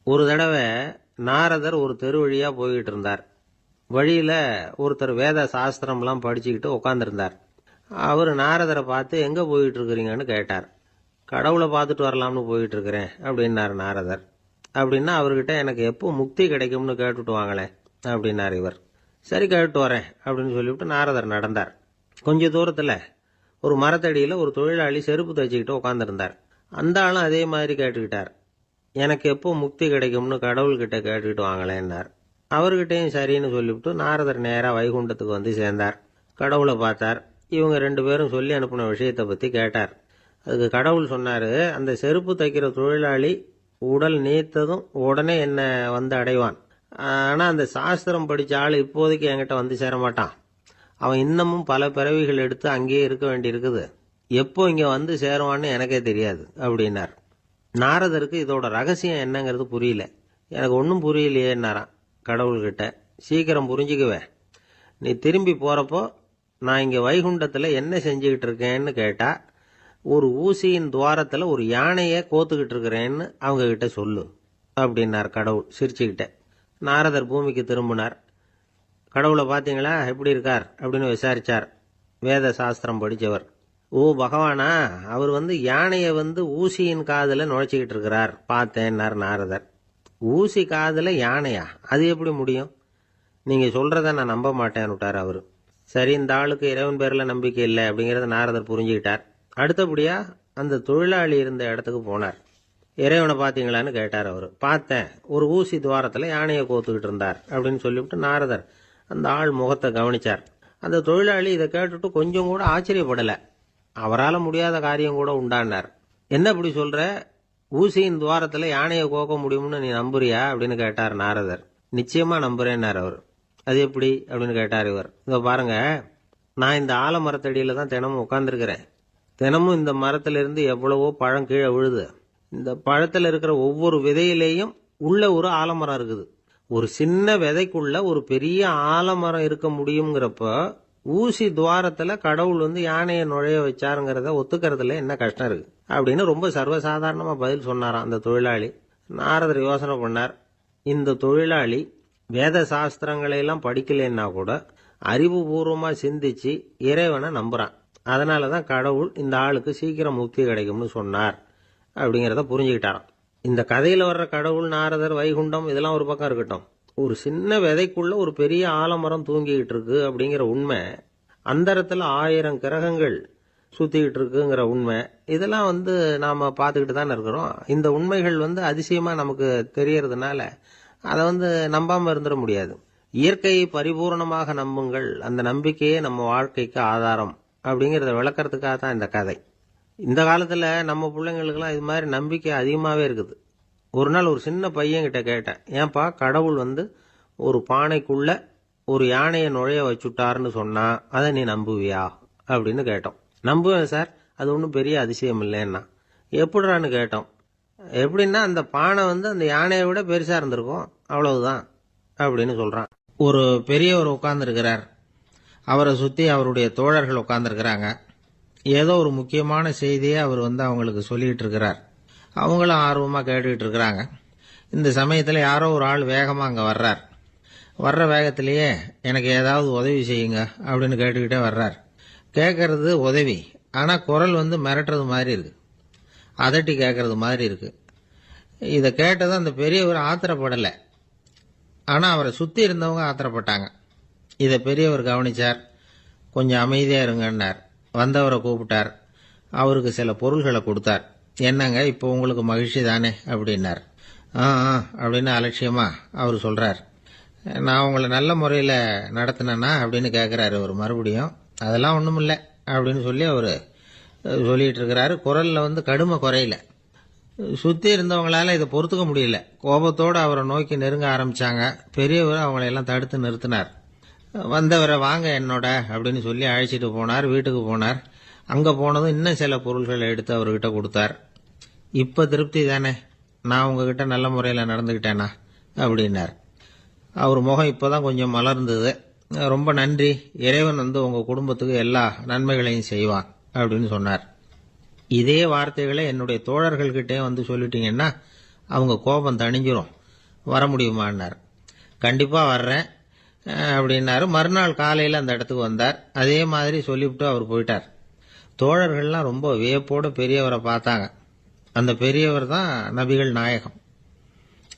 ஒரு தடவை நாரதர் ஒரு தெரு வழியா போய்கிட்டு இருந்தார். வழியில ஒருத்தர் வேத சாஸ்திரம்லாம் படிச்சுக்கிட்டு உட்காந்துருந்தார். அவர் நாரதரை பார்த்து எங்க போயிட்டு இருக்கிறீங்கன்னு கேட்டார். கடவுளை பார்த்துட்டு வரலாம்னு போயிட்டு இருக்கிறேன் அப்படின்னார் நாரதர். அப்படின்னா அவர்கிட்ட எனக்கு எப்போ முக்தி கிடைக்கும்னு கேட்டுட்டு வாங்களேன் அப்படின்னார் இவர். சரி, கேட்டு வரேன் அப்படின்னு சொல்லிவிட்டு நாரதர் நடந்தார். கொஞ்ச தூரத்தில் ஒரு மரத்தடியில் ஒரு தொழிலாளி செருப்பு தைச்சிக்கிட்டு உட்காந்துருந்தார். அந்த ஆளும் அதே மாதிரி கேட்டுக்கிட்டார். எனக்கு எப்போ முக்தி கிடைக்கும்னு கடவுள்கிட்ட கேட்டுக்கிட்டு வாங்களேன்னார். அவர்கிட்டையும் சரின்னு சொல்லிவிட்டு நாரதர் நேராக வைகுண்டத்துக்கு வந்து சேர்ந்தார். கடவுளை பார்த்தார். இவங்க 2 பேரும் சொல்லி அனுப்பின விஷயத்தை பற்றி கேட்டார். அதுக்கு கடவுள் சொன்னார், அந்த செருப்பு தைக்கிற தொழிலாளி உடல் நீத்ததும் உடனே என்னை வந்து அடைவான். ஆனால் அந்த சாஸ்திரம் படித்த ஆள் இப்போதைக்கு என்கிட்ட வந்து சேரமாட்டான். அவன் இன்னமும் பல பிறவிகள் எடுத்து அங்கேயே இருக்க வேண்டியிருக்குது. எப்போ இங்கே வந்து சேருவான்னு எனக்கே தெரியாது அப்படின்னார். நாரதருக்கு இதோட ரகசியம் என்னங்கிறது புரியல. எனக்கு ஒன்றும் புரியலையேன்னாரான் கடவுள்கிட்ட. சீக்கிரம் புரிஞ்சுக்குவேன். நீ திரும்பி போகிறப்போ நான் இங்கே வைகுண்டத்தில் என்ன செஞ்சுக்கிட்டு இருக்கேன்னு கேட்டா, ஒரு ஊசியின் துவாரத்தில் ஒரு யானையை கோத்துக்கிட்டு இருக்கிறேன்னு அவங்க கிட்ட சொல்லு அப்படின்னார் கடவுள் சிரிச்சுக்கிட்ட. நாரதர் பூமிக்கு திரும்பினார். கடவுளை பார்த்தீங்களா, எப்படி இருக்கார் அப்படின்னு விசாரிச்சார். வேத சாஸ்திரம் படித்தவர். ஓ பகவானா, அவர் யானையை ஊசியின் காதில் நுழைச்சிக்கிட்டு இருக்கிறார் பார்த்தேன்னார் நாரதர். ஊசி காதில் யானையா? அது எப்படி முடியும்? நீங்கள் சொல்கிறத நான் நம்ப மாட்டேன்னு விட்டார் அவர். சரி, இந்த ஆளுக்கு இறைவன் பேரில் நம்பிக்கை இல்லை அப்படிங்கிறத நாரதர் புரிஞ்சுக்கிட்டார். அடுத்தபடியாக அந்த தொழிலாளி இருந்த இடத்துக்கு போனார். இறைவனை பார்த்தீங்களான்னு கேட்டார் அவர். பார்த்தேன், ஒரு ஊசி துவாரத்தில் யானையை கோத்துக்கிட்டு இருந்தார் அப்படின்னு சொல்லிவிட்டு நாரதர் அந்த ஆள் முகத்தை கவனிச்சார். அந்த தொழிலாளி இதை கேட்டுட்டு கொஞ்சம் கூட ஆச்சரியப்படலை. அவரால் முடியாத காரியம் கூட உண்டானார். என்ன இப்படி சொல்ற, ஊசியின் துவாரத்தில் யானையை கோக்க முடியும்னு நீ நம்புறியா அப்படின்னு கேட்டார் நாரதர். நிச்சயமா நம்புறேன்னார் அவர். அது எப்படி அப்படின்னு கேட்டார் இவர். இதோ பாருங்க, நான் இந்த ஆலமரத்தடியில தான் தினமும் உட்காந்துருக்கிறேன். தினமும் இந்த மரத்திலிருந்து எவ்வளவோ பழம் கீழே விழுது. இந்த பழத்தில் இருக்கிற ஒவ்வொரு விதையிலேயும் உள்ள ஒரு ஆலமரம் இருக்குது. ஒரு சின்ன விதைக்குள்ள ஒரு பெரிய ஆலமரம் இருக்க முடியுங்கிறப்ப ஊசி துவாரத்துல கடவுள் யானையை நுழைய வச்சாருங்கிறத ஒத்துக்கிறதுல என்ன கஷ்டம் இருக்கு அப்படின்னு ரொம்ப சர்வசாதாரணமா பதில் சொன்னாராம் அந்த தொழிலாளி. நாரதர் யோசனை பண்ணார். இந்த தொழிலாளி வேத சாஸ்திரங்களை எல்லாம் படிக்கலைன்னா கூட அறிவுபூர்வமா சிந்திச்சு இறைவனை நம்புறான். அதனாலதான் கடவுள் இந்த ஆளுக்கு சீக்கிரம் முக்தி கிடைக்கும்னு சொன்னார் அப்படிங்கிறத புரிஞ்சுக்கிட்டாராம். இந்த கதையில வர்ற கடவுள், நாரதர், வைகுண்டம் இதெல்லாம் ஒரு பக்கம் இருக்கட்டும், ஒரு சின்ன விதைக்குள்ள ஒரு பெரிய ஆலமரம் தூங்கிக்கிட்டு இருக்கு அப்படிங்கிற உண்மை, அந்தரத்துல 1000 கிரகங்கள் சுத்திக்கிட்டு இருக்குங்கிற உண்மை, இதெல்லாம் நாம பார்த்துக்கிட்டு தானே இருக்கிறோம். இந்த உண்மைகள் அதிசயமா நமக்கு தெரியறதுனால அதை நம்பாம இருந்துட முடியாது. இயற்கையை பரிபூர்ணமாக நம்புங்கள், அந்த நம்பிக்கையே நம்ம வாழ்க்கைக்கு ஆதாரம் அப்படிங்கிறத விளக்கறதுக்காக தான் இந்த கதை. இந்த காலத்துல நம்ம பிள்ளைங்களுக்கெல்லாம் இது மாதிரி நம்பிக்கை அதிகமாவே இருக்குது. ஒரு நாள் ஒரு சின்ன பையன் கிட்ட கேட்டேன், ஏன்பா கடவுள் ஒரு பானைக்குள்ள ஒரு யானையை நுழைய வச்சுட்டாருன்னு சொன்னா அதை நீ நம்புவியா அப்படின்னு கேட்டோம். நம்புவேன் சார், அது ஒன்றும் பெரிய அதிசயம் இல்லைன்னா. எப்படிறான்னு கேட்டோம். எப்படின்னா அந்த பானை அந்த யானையை விட பெருசா இருந்திருக்கும், அவ்வளவுதான் அப்படின்னு சொல்றான். ஒரு பெரியவர் உட்கார்ந்துருக்கிறார். அவரை சுத்தி அவருடைய தோழர்கள் உட்கார்ந்துருக்கிறாங்க. ஏதோ ஒரு முக்கியமான செய்தியை அவர் அவங்களுக்கு சொல்லிட்டு இருக்கிறார். அவங்களும் ஆர்வமா கேட்டுக்கிட்டு இருக்கிறாங்க. இந்த சமயத்துல யாரோ ஒரு ஆள் வேகமா அங்க வர்றார். வர்ற வேகத்திலேயே எனக்கு ஏதாவது உதவி செய்யுங்க அப்படின்னு கேட்டுக்கிட்டே வர்றார். கேட்கறது உதவி, ஆனா குரல் மிரட்டுறது மாதிரி இருக்கு, அதட்டி கேட்கறது மாதிரி இருக்கு. இதை கேட்டதும் அந்த பெரியவர் ஆத்திரப்படலை, ஆனா அவரை சுத்தி இருந்தவங்க ஆத்திரப்பட்டாங்க. இதை பெரியவர் கவனிச்சார். கொஞ்சம் அமைதியா இருங்கன்னார். வந்தவரை கூப்பிட்டார். அவருக்கு சில பொருள்களை கொடுத்தார். என்னங்க, இப்போ உங்களுக்கு மகிழ்ச்சி தானே அப்படின்னார். அப்படின்னு அலட்சியமா அவர் சொல்றார். நான் உங்களை நல்ல முறையில் நடத்தினேன்னா அப்படின்னு கேட்கிறாரு அவர் மறுபடியும். அதெல்லாம் ஒன்றும் இல்லை அப்படின்னு சொல்லி அவர் சொல்லிட்டு இருக்கிறாரு. குரல்ல கடுமை குறையில. சுத்தி இருந்தவங்களால இதை பொறுத்துக்க முடியல. கோபத்தோடு அவரை நோக்கி நெருங்க ஆரம்பிச்சாங்க. பெரியவர் அவங்களையெல்லாம் தடுத்து நிறுத்தினார். வந்தவரை வாங்க என்னோட அப்படின்னு சொல்லி அழைச்சிட்டு போனார். வீட்டுக்கு போனார். அங்க போனதும் இன்னும் சில பொருள்களை எடுத்து அவர்கிட்ட கொடுத்தார். இப்ப திருப்தி தானே, நான் உங்ககிட்ட நல்ல முறையில் நடந்துகிட்டேனா அப்படின்னார். அவர் முகம் இப்பதான் கொஞ்சம் மலர்ந்தது. ரொம்ப நன்றி, இறைவன் உங்க குடும்பத்துக்கு எல்லா நன்மைகளையும் செய்வான் அப்படின்னு சொன்னார். இதே வார்த்தைகளை என்னுடைய தோழர்கள்கிட்டே சொல்லிட்டீங்கன்னா அவங்க கோபம் தணிஞ்சிரும், வர முடியுமான்னார். கண்டிப்பாக வர்றேன் அப்படின்னாரு. மறுநாள் காலையில் அந்த இடத்துக்கு வந்தார். அதே மாதிரி சொல்லிவிட்டு அவர் போயிட்டார். தோழர்கள்லாம் ரொம்ப வியப்போடு பெரியவரை பார்த்தாங்க. அந்த பெரியவர் தான் நபிகள் நாயகம்.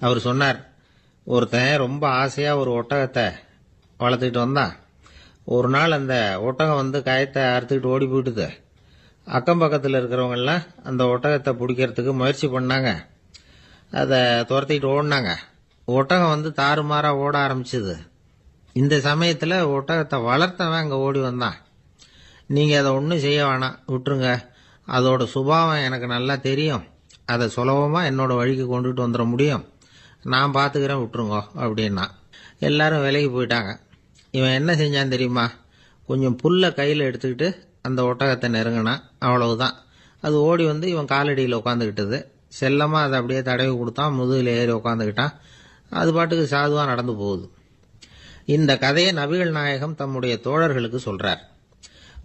அவர் சொன்னார், ஒருத்தன் ரொம்ப ஆசையாக ஒரு ஒட்டகத்தை வளர்த்துக்கிட்டு வந்தான். ஒரு நாள் அந்த ஒட்டகம் வந்து கயத்தை அறுத்துக்கிட்டு ஓடி போயிட்டுது. அக்கம் பக்கத்தில் இருக்கிறவங்கெல்லாம் அந்த ஒட்டகத்தை பிடிக்கிறதுக்கு முயற்சி பண்ணாங்க. அதை துரத்திக்கிட்டு ஓடினாங்க. ஒட்டகம் வந்து தாறுமாறாக ஓட ஆரம்பிச்சுது. இந்த சமயத்தில் ஒட்டகத்தை வளர்த்தவன் அங்கே ஓடி வந்தான். நீங்கள் அதை ஒன்றும் செய்ய வேணாம், விட்டுருங்க. அதோட சுபாவம் எனக்கு நல்லா தெரியும். அதை சுலபமாக என்னோட வழிக்கு கொண்டுட்டு வந்துட முடியும். நான் பார்த்துக்கிறேன், விட்டுருங்கோ அப்படின்னா. எல்லாரும் விலைக்கு போயிட்டாங்க. இவன் என்ன செஞ்சான் தெரியுமா? கொஞ்சம் புல்லை கையில் எடுத்துக்கிட்டு அந்த ஒட்டகத்தை நெருங்கினான். அவ்வளவுதான். அது ஓடி வந்து இவன் காலடியில் உட்காந்துக்கிட்டது. செல்லமாக அதை அப்படியே தடவி கொடுத்தான். முதுகில் ஏறி உட்காந்துக்கிட்டான். அது பாட்டுக்கு சாதுவாக நடந்து போகுது. இந்த கதையை நபிகள் நாயகம் தம்முடைய தோழர்களுக்கு சொல்றார்.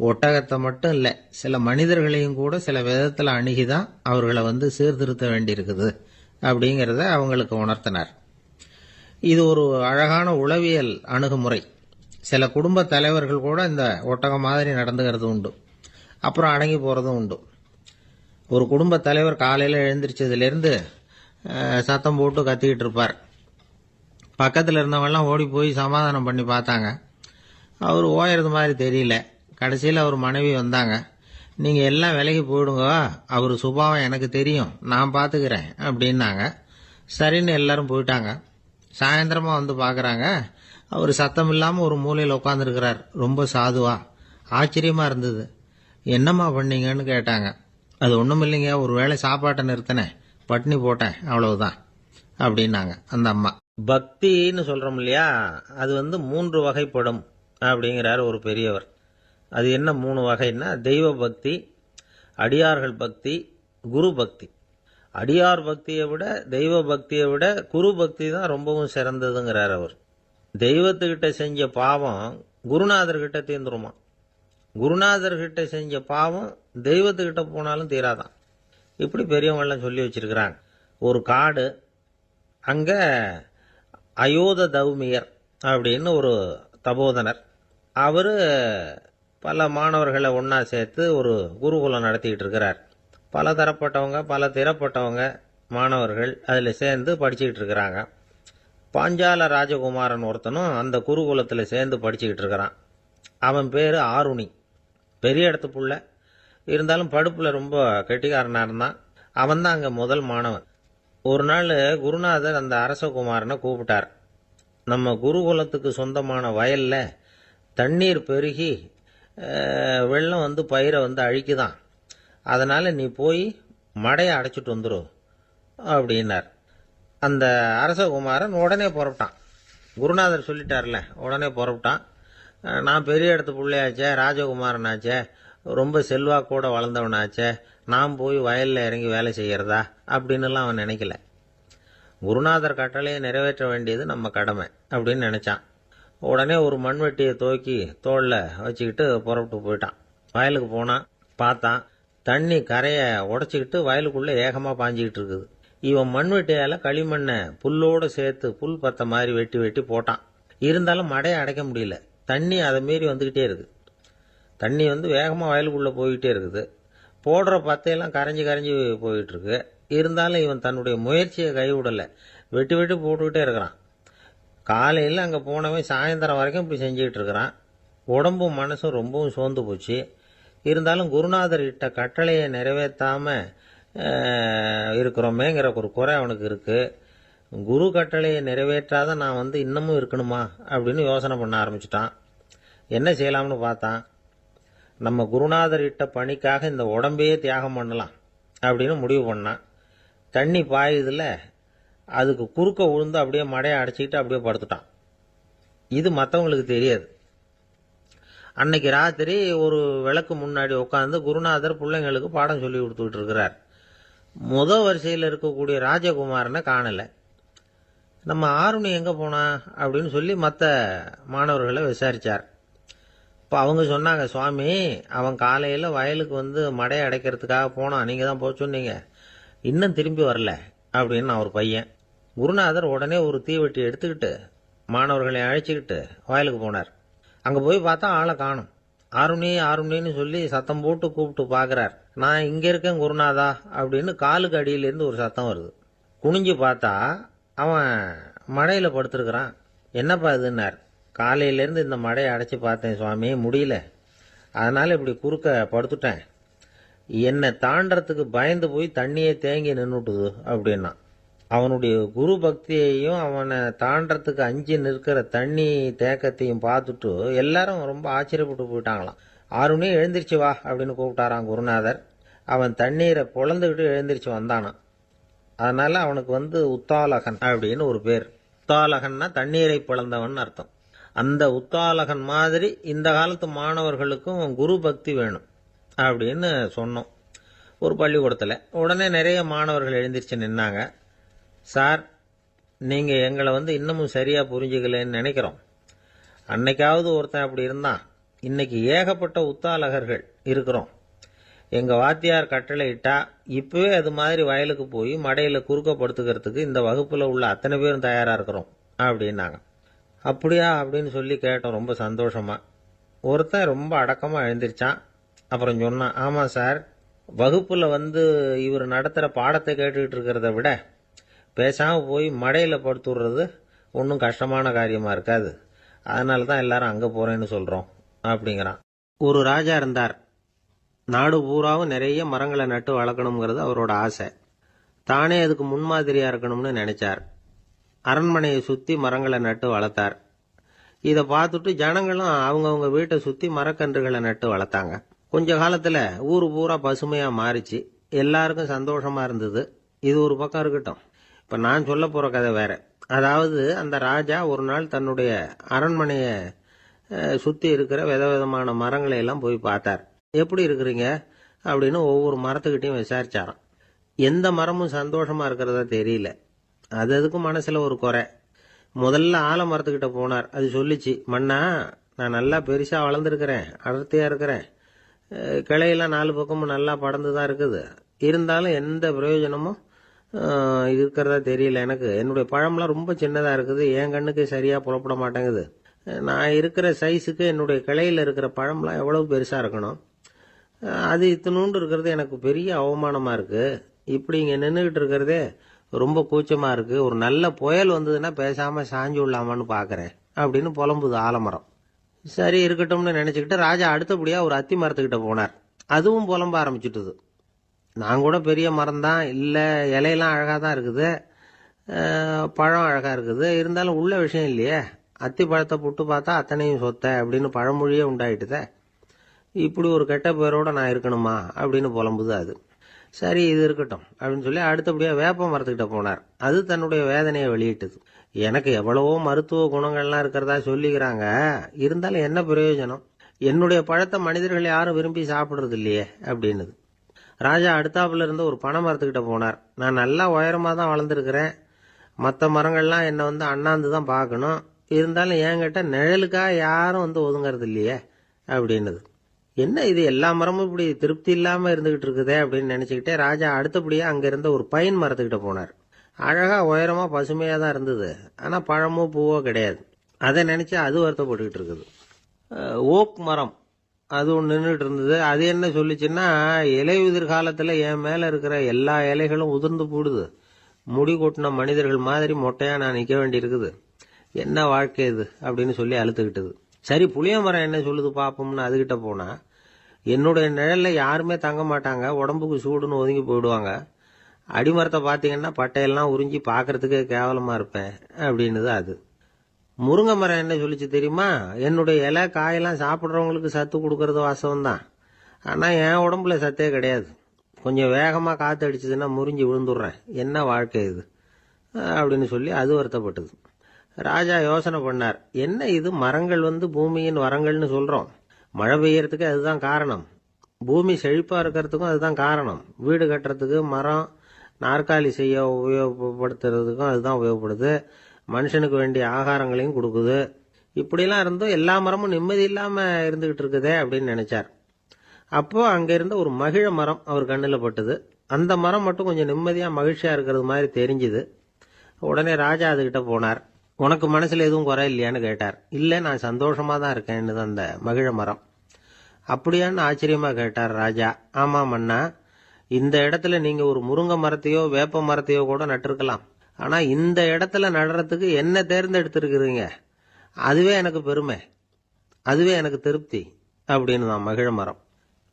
ஒட்டகத்தை மட்டும் இல்லை, சில மனிதர்களையும் கூட சில விதத்தில் அணுகிதான் அவர்களை வந்து சீர்திருத்த வேண்டியிருக்குது அப்படிங்கிறத அவங்களுக்கு உணர்த்தினார். இது ஒரு அழகான உளவியல் அணுகுமுறை. சில குடும்ப தலைவர்கள் கூட இந்த ஒட்டகம் மாதிரி நடந்துகிறது உண்டு. அப்புறம் அடங்கி போகிறதும் உண்டு. ஒரு குடும்ப தலைவர் காலையில் எழுந்திரிச்சதுலேருந்து சத்தம் போட்டு கத்திக்கிட்டு இருப்பார். பக்கத்தில் இருந்தவங்கலாம் ஓடி போய் சமாதானம் பண்ணி பார்த்தாங்க. அவர் ஓயறது மாதிரி தெரியல. கடைசியில் அவர் மனைவி வந்தாங்க. நீங்கள் எல்லாம் விலைக்கு போயிடுங்க, அவர் சுபாவம் எனக்கு தெரியும், நான் பார்த்துக்கிறேன் அப்படின்னாங்க. சரின்னு எல்லாரும் போயிட்டாங்க. சாயந்தரமாக வந்து பார்க்குறாங்க, அவர் சத்தம் இல்லாமல் ஒரு மூலையில் உட்காந்துருக்கிறார். ரொம்ப சாதுவா. ஆச்சரியமாக இருந்தது. என்னம்மா பண்ணீங்கன்னு கேட்டாங்க. அது ஒன்றும் இல்லைங்க, ஒரு வேளை சாப்பாட்டை நிறுத்தினேன், பட்னி போட்டேன், அவ்வளவுதான் அப்படின்னாங்க அந்த அம்மா. பக்தின்னு சொல்கிறோம் இல்லையா, அது வந்து 3 வகைப்படும் அப்படிங்கிறார் ஒரு பெரியவர். அது என்ன 3 வகைன்னா, தெய்வ பக்தி, அடியார்கள் பக்தி, குரு பக்தி. அடியார் பக்தியை விட தெய்வ பக்தியை விட குரு பக்தி தான் ரொம்பவும் சிறந்ததுங்கிறார் அவர். தெய்வத்துக்கிட்ட செஞ்ச பாவம் குருநாதர்கிட்ட தீர்ந்துருமா. குருநாதர்கிட்ட செஞ்ச பாவம் தெய்வத்துக்கிட்ட போனாலும் தீராதான். இப்படி பெரியவங்கெல்லாம் சொல்லி வச்சிருக்கிறாங்க. ஒரு காடு, அங்கே அயோத தௌமியர் அப்படின்னு ஒரு தபோதனர். அவர் பல மாணவர்களை ஒன்றா சேர்த்து ஒரு குருகுலம் நடத்திக்கிட்டு இருக்கிறார். பல தரப்பட்டவங்க பல திறப்பட்டவங்க மாணவர்கள் அதில் சேர்ந்து படிச்சுக்கிட்டு இருக்கிறாங்க. பாஞ்சால ராஜகுமாரன் ஒருத்தனும் அந்த குருகுலத்தில் சேர்ந்து படிச்சுக்கிட்டு இருக்கிறான். அவன் பேர் ஆருணி. பெரிய இடத்து புள்ள, இருந்தாலும் படுப்பில் ரொம்ப கெட்டிக்காரனாக இருந்தான். அவன் தான் அங்கே முதல் மாணவன். ஒரு நாள் குருநாதர் அந்த அரசகுமாரனை கூப்பிட்டார். நம்ம குருகுலத்துக்கு சொந்தமான வயலில் தண்ணீர் பெருகி வெள்ளம் வந்து பயிரை வந்து அழிக்குதான், அதனால் நீ போய் மடையை அடைச்சிட்டு வந்துடும் அப்படின்னார். அந்த அரசகுமாரன் உடனே புறப்பட்டான். குருநாதர் சொல்லிட்டார்ல, உடனே புறப்பட்டான். நான் பெரிய இடத்து பிள்ளையாச்சே, ராஜகுமாரனாச்சே, ரொம்ப செல்வாக்கூட வளர்ந்தவனாச்சே, நான் போய் வயலில் இறங்கி வேலை செய்கிறதா அப்படின்னுலாம் அவன் நினைக்கல. குருநாதர் கட்டளையை நிறைவேற்ற வேண்டியது நம்ம கடமை அப்படின்னு நினச்சான். உடனே ஒரு மண்வெட்டியை தூக்கி தோளில் வச்சுக்கிட்டு புறப்பட்டு போயிட்டான். வயலுக்கு போனான். பார்த்தான், தண்ணி கரையை உடச்சிக்கிட்டு வயலுக்குள்ளே ஏகமாக பாஞ்சிக்கிட்டு இருக்குது. இவன் மண்வெட்டியால் களிமண்ணை புல்லோடு சேர்த்து புல் பத்த மாதிரி வெட்டி வெட்டி போட்டான். இருந்தாலும் மடையை அடைக்க முடியல. தண்ணி அதை மீறி வந்துக்கிட்டே இருக்குது. தண்ணி வந்து வேகமாக வயலுக்குள்ளே போய்கிட்டே இருக்குது. போடுற பத்தையெல்லாம் கரைஞ்சி கரைஞ்சி போயிட்டுருக்கு. இருந்தாலும் இவன் தன்னுடைய முயற்சியை கைவிடலை. வெட்டி வெட்டி போட்டுக்கிட்டே இருக்கிறான். காலையில் அங்கே போனவன் சாயந்தரம் வரைக்கும் இப்படி செஞ்சுக்கிட்டு இருக்கிறான். உடம்பும் மனசும் ரொம்பவும் சோர்ந்து போச்சு. இருந்தாலும் குருநாதர் இட்ட கட்டளையை நிறைவேற்றாமல் இருக்கிறோமேங்கிற ஒரு குறை அவனுக்கு இருக்குது. குரு கட்டளையை நிறைவேற்றாத நான் வந்து இன்னமும் இருக்கணுமா அப்படின்னு யோசனை பண்ண ஆரம்பிச்சிட்டான். என்ன செய்யலாம்னு பார்த்தான். நம்ம குருநாதர் இட்ட பணிக்காக இந்த உடம்பையே தியாகம் பண்ணலாம் அப்படின்னு முடிவு பண்ணான். தண்ணி பாயுதில்ல, அதுக்கு குறுக்க விழுந்து அப்படியே மடையை அடைச்சிக்கிட்டு அப்படியே படுத்துட்டான். இது மற்றவங்களுக்கு தெரியாது. அன்னைக்கு ராத்திரி ஒரு விளக்கு முன்னாடி உட்காந்து குருநாதர் பிள்ளைங்களுக்கு பாடம் சொல்லி கொடுத்துக்கிட்டு இருக்கிறார். வரிசையில் இருக்கக்கூடிய ராஜகுமாரனை காணலை. நம்ம ஆருணி எங்கே போனா அப்படின்னு சொல்லி மற்ற மாணவர்களை விசாரித்தார். இப்போ அவங்க சொன்னாங்க, சுவாமி, அவன் காலையில் வயலுக்கு வந்து மடையை அடைக்கிறதுக்காக போனான், நீங்கள் தான் போக சொன்னீங்க, இன்னும் திரும்பி வரல, அப்படின்னு அவர் பையன். குருநாதர் உடனே ஒரு தீவெட்டி எடுத்துக்கிட்டு மாணவர்களை அழைச்சிக்கிட்டு வயலுக்கு போனார். அங்கே போய் பார்த்தா ஆளை காணும். ஆருணி ஆருணின்னு சொல்லி சத்தம் போட்டு கூப்பிட்டு பார்க்குறார். நான் இங்கே இருக்கேன் குருநாதா அப்படின்னு காலுக்கு அடியிலேருந்து ஒரு சத்தம் வருது. குனிஞ்சு பார்த்தா அவன் மழையில் படுத்துருக்கிறான். என்னப்பா இதுன்னார். காலையிலேருந்து இந்த மழையை அடைச்சி பார்த்தேன் சுவாமி, முடியல, அதனால் இப்படி குறுக்க படுத்துட்டேன். என்னை தாண்டறதுக்கு பயந்து போய் தண்ணியே தேங்கி நின்றுட்டுது அப்படின்னா. அவனுடைய குரு பக்தியையும் அவனை தாண்டறதுக்கு அஞ்சு நிற்கிற தண்ணி தேக்கத்தையும் பார்த்துட்டு எல்லாரும் ரொம்ப ஆச்சரியப்பட்டு போயிட்டாங்களாம். ஆருணி எழுந்திரிச்சு வா அப்படின்னு கூப்பிட்டாராம் குருநாதர். அவன் தண்ணீரை பொழந்துக்கிட்டு எழுந்திரிச்சு வந்தானான். அதனால அவனுக்கு உத்தாலகன் அப்படின்னு ஒரு பேர். உத்தாலகன்னா தண்ணீரை பிளந்தவன் அர்த்தம். அந்த உத்தாலகன் மாதிரி இந்த காலத்து மாணவர்களுக்கும் குரு பக்தி வேணும் அப்படின்னு சொன்னோம் ஒரு பள்ளிக்கூடத்தில். உடனே நிறைய மாணவர்கள் எழுந்திரிச்சு நின்னாங்க. சார், நீங்கள் எங்களை இன்னமும் சரியாக புரிஞ்சுக்கலன்னு நினைக்கிறோம். அன்னைக்காவது ஒருத்தன் அப்படி இருந்தான், இன்னைக்கு ஏகப்பட்ட உத்தாலகர்கள் இருக்கிறோம். எங்கள் வாத்தியார் கட்டளை இட்டா இப்பவே அது மாதிரி வயலுக்கு போய் மடையில் குறுக்கப்படுத்துக்கிறதுக்கு இந்த வகுப்பில் உள்ள அத்தனை பேரும் தயாராக இருக்கிறோம் அப்படின்னாங்க. அப்படியா அப்படின்னு சொல்லி கேட்டோம் ரொம்ப சந்தோஷமா. ஒருத்தன் ரொம்ப அடக்கமாக எழுந்திரிச்சான். அப்புறம் சொன்னான், ஆமாம் சார், வகுப்பில் இவர் நடத்துகிற பாடத்தை கேட்டுக்கிட்டு இருக்கிறத விட பேசாமல் போய் மடையில் படுத்துடுறது ஒன்றும் கஷ்டமான காரியமாக இருக்காது, அதனால தான் எல்லாரும் அங்கே போகிறேன்னு சொல்கிறோம் அப்படிங்கிறான். ஒரு ராஜா இருந்தார். நாடு பூராவும் நிறைய மரங்களை நட்டு வளர்க்கணுங்கிறது அவரோட ஆசை. தானே அதுக்கு முன்மாதிரியாக இருக்கணும்னு நினைச்சார். அரண்மனையை சுற்றி மரங்களை நட்டு வளர்த்தார். இதை பார்த்துட்டு ஜனங்களும் அவங்கவுங்க வீட்டை சுற்றி மரக்கன்றுகளை நட்டு வளர்த்தாங்க. கொஞ்ச காலத்தில் ஊர் பூரா பசுமையாக மாறிச்சு. எல்லாருக்கும் சந்தோஷமாக இருந்தது. இது ஒரு பக்கம் இருக்கட்டும். இப்போ நான் சொல்ல போகிற கதை வேற. அதாவது அந்த ராஜா ஒரு நாள் தன்னுடைய அரண்மனையை சுற்றி இருக்கிற விதவிதமான மரங்களை எல்லாம் போய் பார்த்தார். எப்படி இருக்கிறீங்க அப்படின்னு ஒவ்வொரு மரத்துக்கிட்டையும் விசாரிச்சாராம். எந்த மரமும் சந்தோஷமாக இருக்கிறதா தெரியல. அதுக்கும் மனசில் ஒரு குறை. முதல்ல ஆலமரத்துக்கிட்ட போனார். அது சொல்லிச்சு, மண்ணா, நான் நல்லா பெருசாக வளர்ந்துருக்கிறேன், அடர்த்தியாக இருக்கிறேன், கிளையெல்லாம் 4 பக்கமும் நல்லா படர்ந்து தான் இருக்குது, இருந்தாலும் எந்த பிரயோஜனமும் இருக்கிறதா தெரியல எனக்கு. என்னுடைய பழம்லாம் ரொம்ப சின்னதாக இருக்குது, என் கண்ணுக்கு சரியாக புலப்பட மாட்டேங்குது. நான் இருக்கிற சைஸுக்கு என்னுடைய கிளையில் இருக்கிற பழம்லாம் எவ்வளவு பெருசாக இருக்கணும், அது இத்தினூண்டு இருக்கிறது எனக்கு பெரிய அவமானமாக இருக்குது. இப்படி இங்கே நின்றுக்கிட்டு இருக்கிறதே ரொம்ப கூச்சமாக இருக்குது. ஒரு நல்ல புயல் வந்ததுன்னா பேசாமல் சாஞ்சு விடலாமான்னு பார்க்குறேன் அப்படின்னு புலம்புது ஆலமரம். சரி இருக்கட்டும்னு நினச்சிக்கிட்டு ராஜா அடுத்தபடியாக ஒரு அத்தி மரத்துக்கிட்ட போனார். அதுவும் புலம்ப ஆரம்பிச்சுட்டுது. நான் கூட பெரிய மரம் தான், இல்லை இலையெல்லாம் அழகாக தான் இருக்குது, பழம் அழகாக இருக்குது, இருந்தாலும் உள்ள விஷயம் இல்லையே, அத்தி பழத்தை புட்டு பார்த்தா அத்தனையும் சொத்தை அப்படின்னு பழமொழியே உண்டாயிட்டுதே. இப்படி ஒரு கெட்ட பேரோடு நான் இருக்கணுமா அப்படின்னு புலம்புது அது. சரி இது இருக்கட்டும் அப்படின்னு சொல்லி அடுத்தபடியாக வேப்ப மரத்துக்கிட்ட போனார். அது தன்னுடைய வேதனையை வெளியிட்டது. எனக்கு எவ்வளவோ மருத்துவ குணங்கள்லாம் இருக்கிறதா சொல்லிக்கிறாங்க, இருந்தாலும் என்ன பிரயோஜனம், என்னுடைய பழத்தை மனிதர்கள் யாரும் விரும்பி சாப்பிட்றது இல்லையே அப்படின்னுது. ராஜா அடுத்தாப்புல இருந்து ஒரு பனை மரத்துக்கிட்ட போனார். நான் நல்லா உயரமாக தான் வளர்ந்துருக்கிறேன், மற்ற மரங்கள்லாம் என்னை அண்ணாந்து தான் பார்க்கணும், இருந்தாலும் என்கிட்ட நிழலுக்காக யாரும் ஒதுங்கிறது இல்லையே அப்படின்னுது. என்ன இது, எல்லா மரமும் இப்படி திருப்தி இல்லாமல் இருந்துகிட்டு இருக்குதே அப்படின்னு நினச்சிக்கிட்டே ராஜா அடுத்தபடியாக அங்கே இருந்த ஒரு பைன் மரத்துக்கிட்ட போனார். அழகாக உயரமாக பசுமையாக தான் இருந்தது, ஆனால் பழமோ பூவோ கிடையாது. அதை நினச்சி அது வருத்தப்பட்டுக்கிட்டு இருக்குது. ஓக் மரம் அது ஒன்று நின்றுட்டு இருந்தது. அது என்ன சொல்லிச்சுன்னா, இலையுதிர் காலத்தில் என் மேலே இருக்கிற எல்லா இலைகளும் உதிர்ந்து போடுது, முடி கொட்டின மனிதர்கள் மாதிரி மொட்டையாக நான் நிற்க வேண்டி இருக்குது, என்ன வாழ்க்கை இது அப்படின்னு சொல்லி அழுத்துக்கிட்டது. சரி புளிய மரம் என்ன சொல்லுது பார்ப்போம்னு அதுகிட்ட போனால், என்னுடைய நிழலில் யாருமே தங்க மாட்டாங்க, உடம்புக்கு சூடுன்னு ஒதுங்கி போயிடுவாங்க, அடிமரத்தை பார்த்தீங்கன்னா பட்டையெல்லாம் உறிஞ்சி பார்க்கறதுக்கே கேவலமாக இருப்பேன் அப்படின்னுது அது. முருங்கை மரம் என்ன சொல்லிச்சு தெரியுமா, என்னுடைய இலை காயெல்லாம் சாப்பிட்றவங்களுக்கு சத்து கொடுக்கறது வாசம்தான், ஆனால் என் உடம்புல சத்தே கிடையாது, கொஞ்சம் வேகமாக காற்று அடிச்சதுன்னா முறிஞ்சி விழுந்துடுறேன், என்ன வாழ்க்கை இது அப்படின்னு சொல்லி அது வருத்தப்பட்டது. ராஜா யோசனை பண்ணார், என்ன இது மரங்கள் பூமியின் வரங்கள்னு சொல்கிறோம், மழை பெய்யறதுக்கு அதுதான் காரணம், பூமி செழிப்பாக இருக்கிறதுக்கும் அதுதான் காரணம், வீடு கட்டுறதுக்கு மரம், நாற்காலி செய்ய உபயோகப்படுத்துறதுக்கும் அதுதான் உபயோகப்படுது, மனுஷனுக்கு வேண்டிய ஆகாரங்களையும் கொடுக்குது, இப்படிலாம் இருந்தும் எல்லா மரமும் நிம்மதி இல்லாமல் இருந்துகிட்டு இருக்குதே அப்படின்னு நினைச்சார். அப்போ அங்கே இருந்த ஒரு மகிழ மரம் அவர் கண்ணில் பட்டது. அந்த மரம் மட்டும் கொஞ்சம் நிம்மதியாக மகிழ்ச்சியாக இருக்கிறது மாதிரி தெரிஞ்சுது. உடனே ராஜா அதுகிட்ட போனார். உனக்கு மனசில் எதுவும் குறை இல்லையான்னு கேட்டார். இல்லை, நான் சந்தோஷமாக தான் இருக்கேன்னு அந்த மகிழ மரம். அப்படியான்னு ஆச்சரியமாக கேட்டார் ராஜா. ஆமாம் மன்னா, இந்த இடத்துல நீங்கள் ஒரு முருங்கை மரத்தையோ வேப்ப மரத்தையோ கூட நட்டிருக்கலாம். ஆனால் இந்த இடத்துல நடுறதுக்கு என்ன தேர்ந்தெடுத்திருக்கிறீங்க, அதுவே எனக்கு பெருமை, அதுவே எனக்கு திருப்தி அப்படின்னு தான் மகிழ மரம்.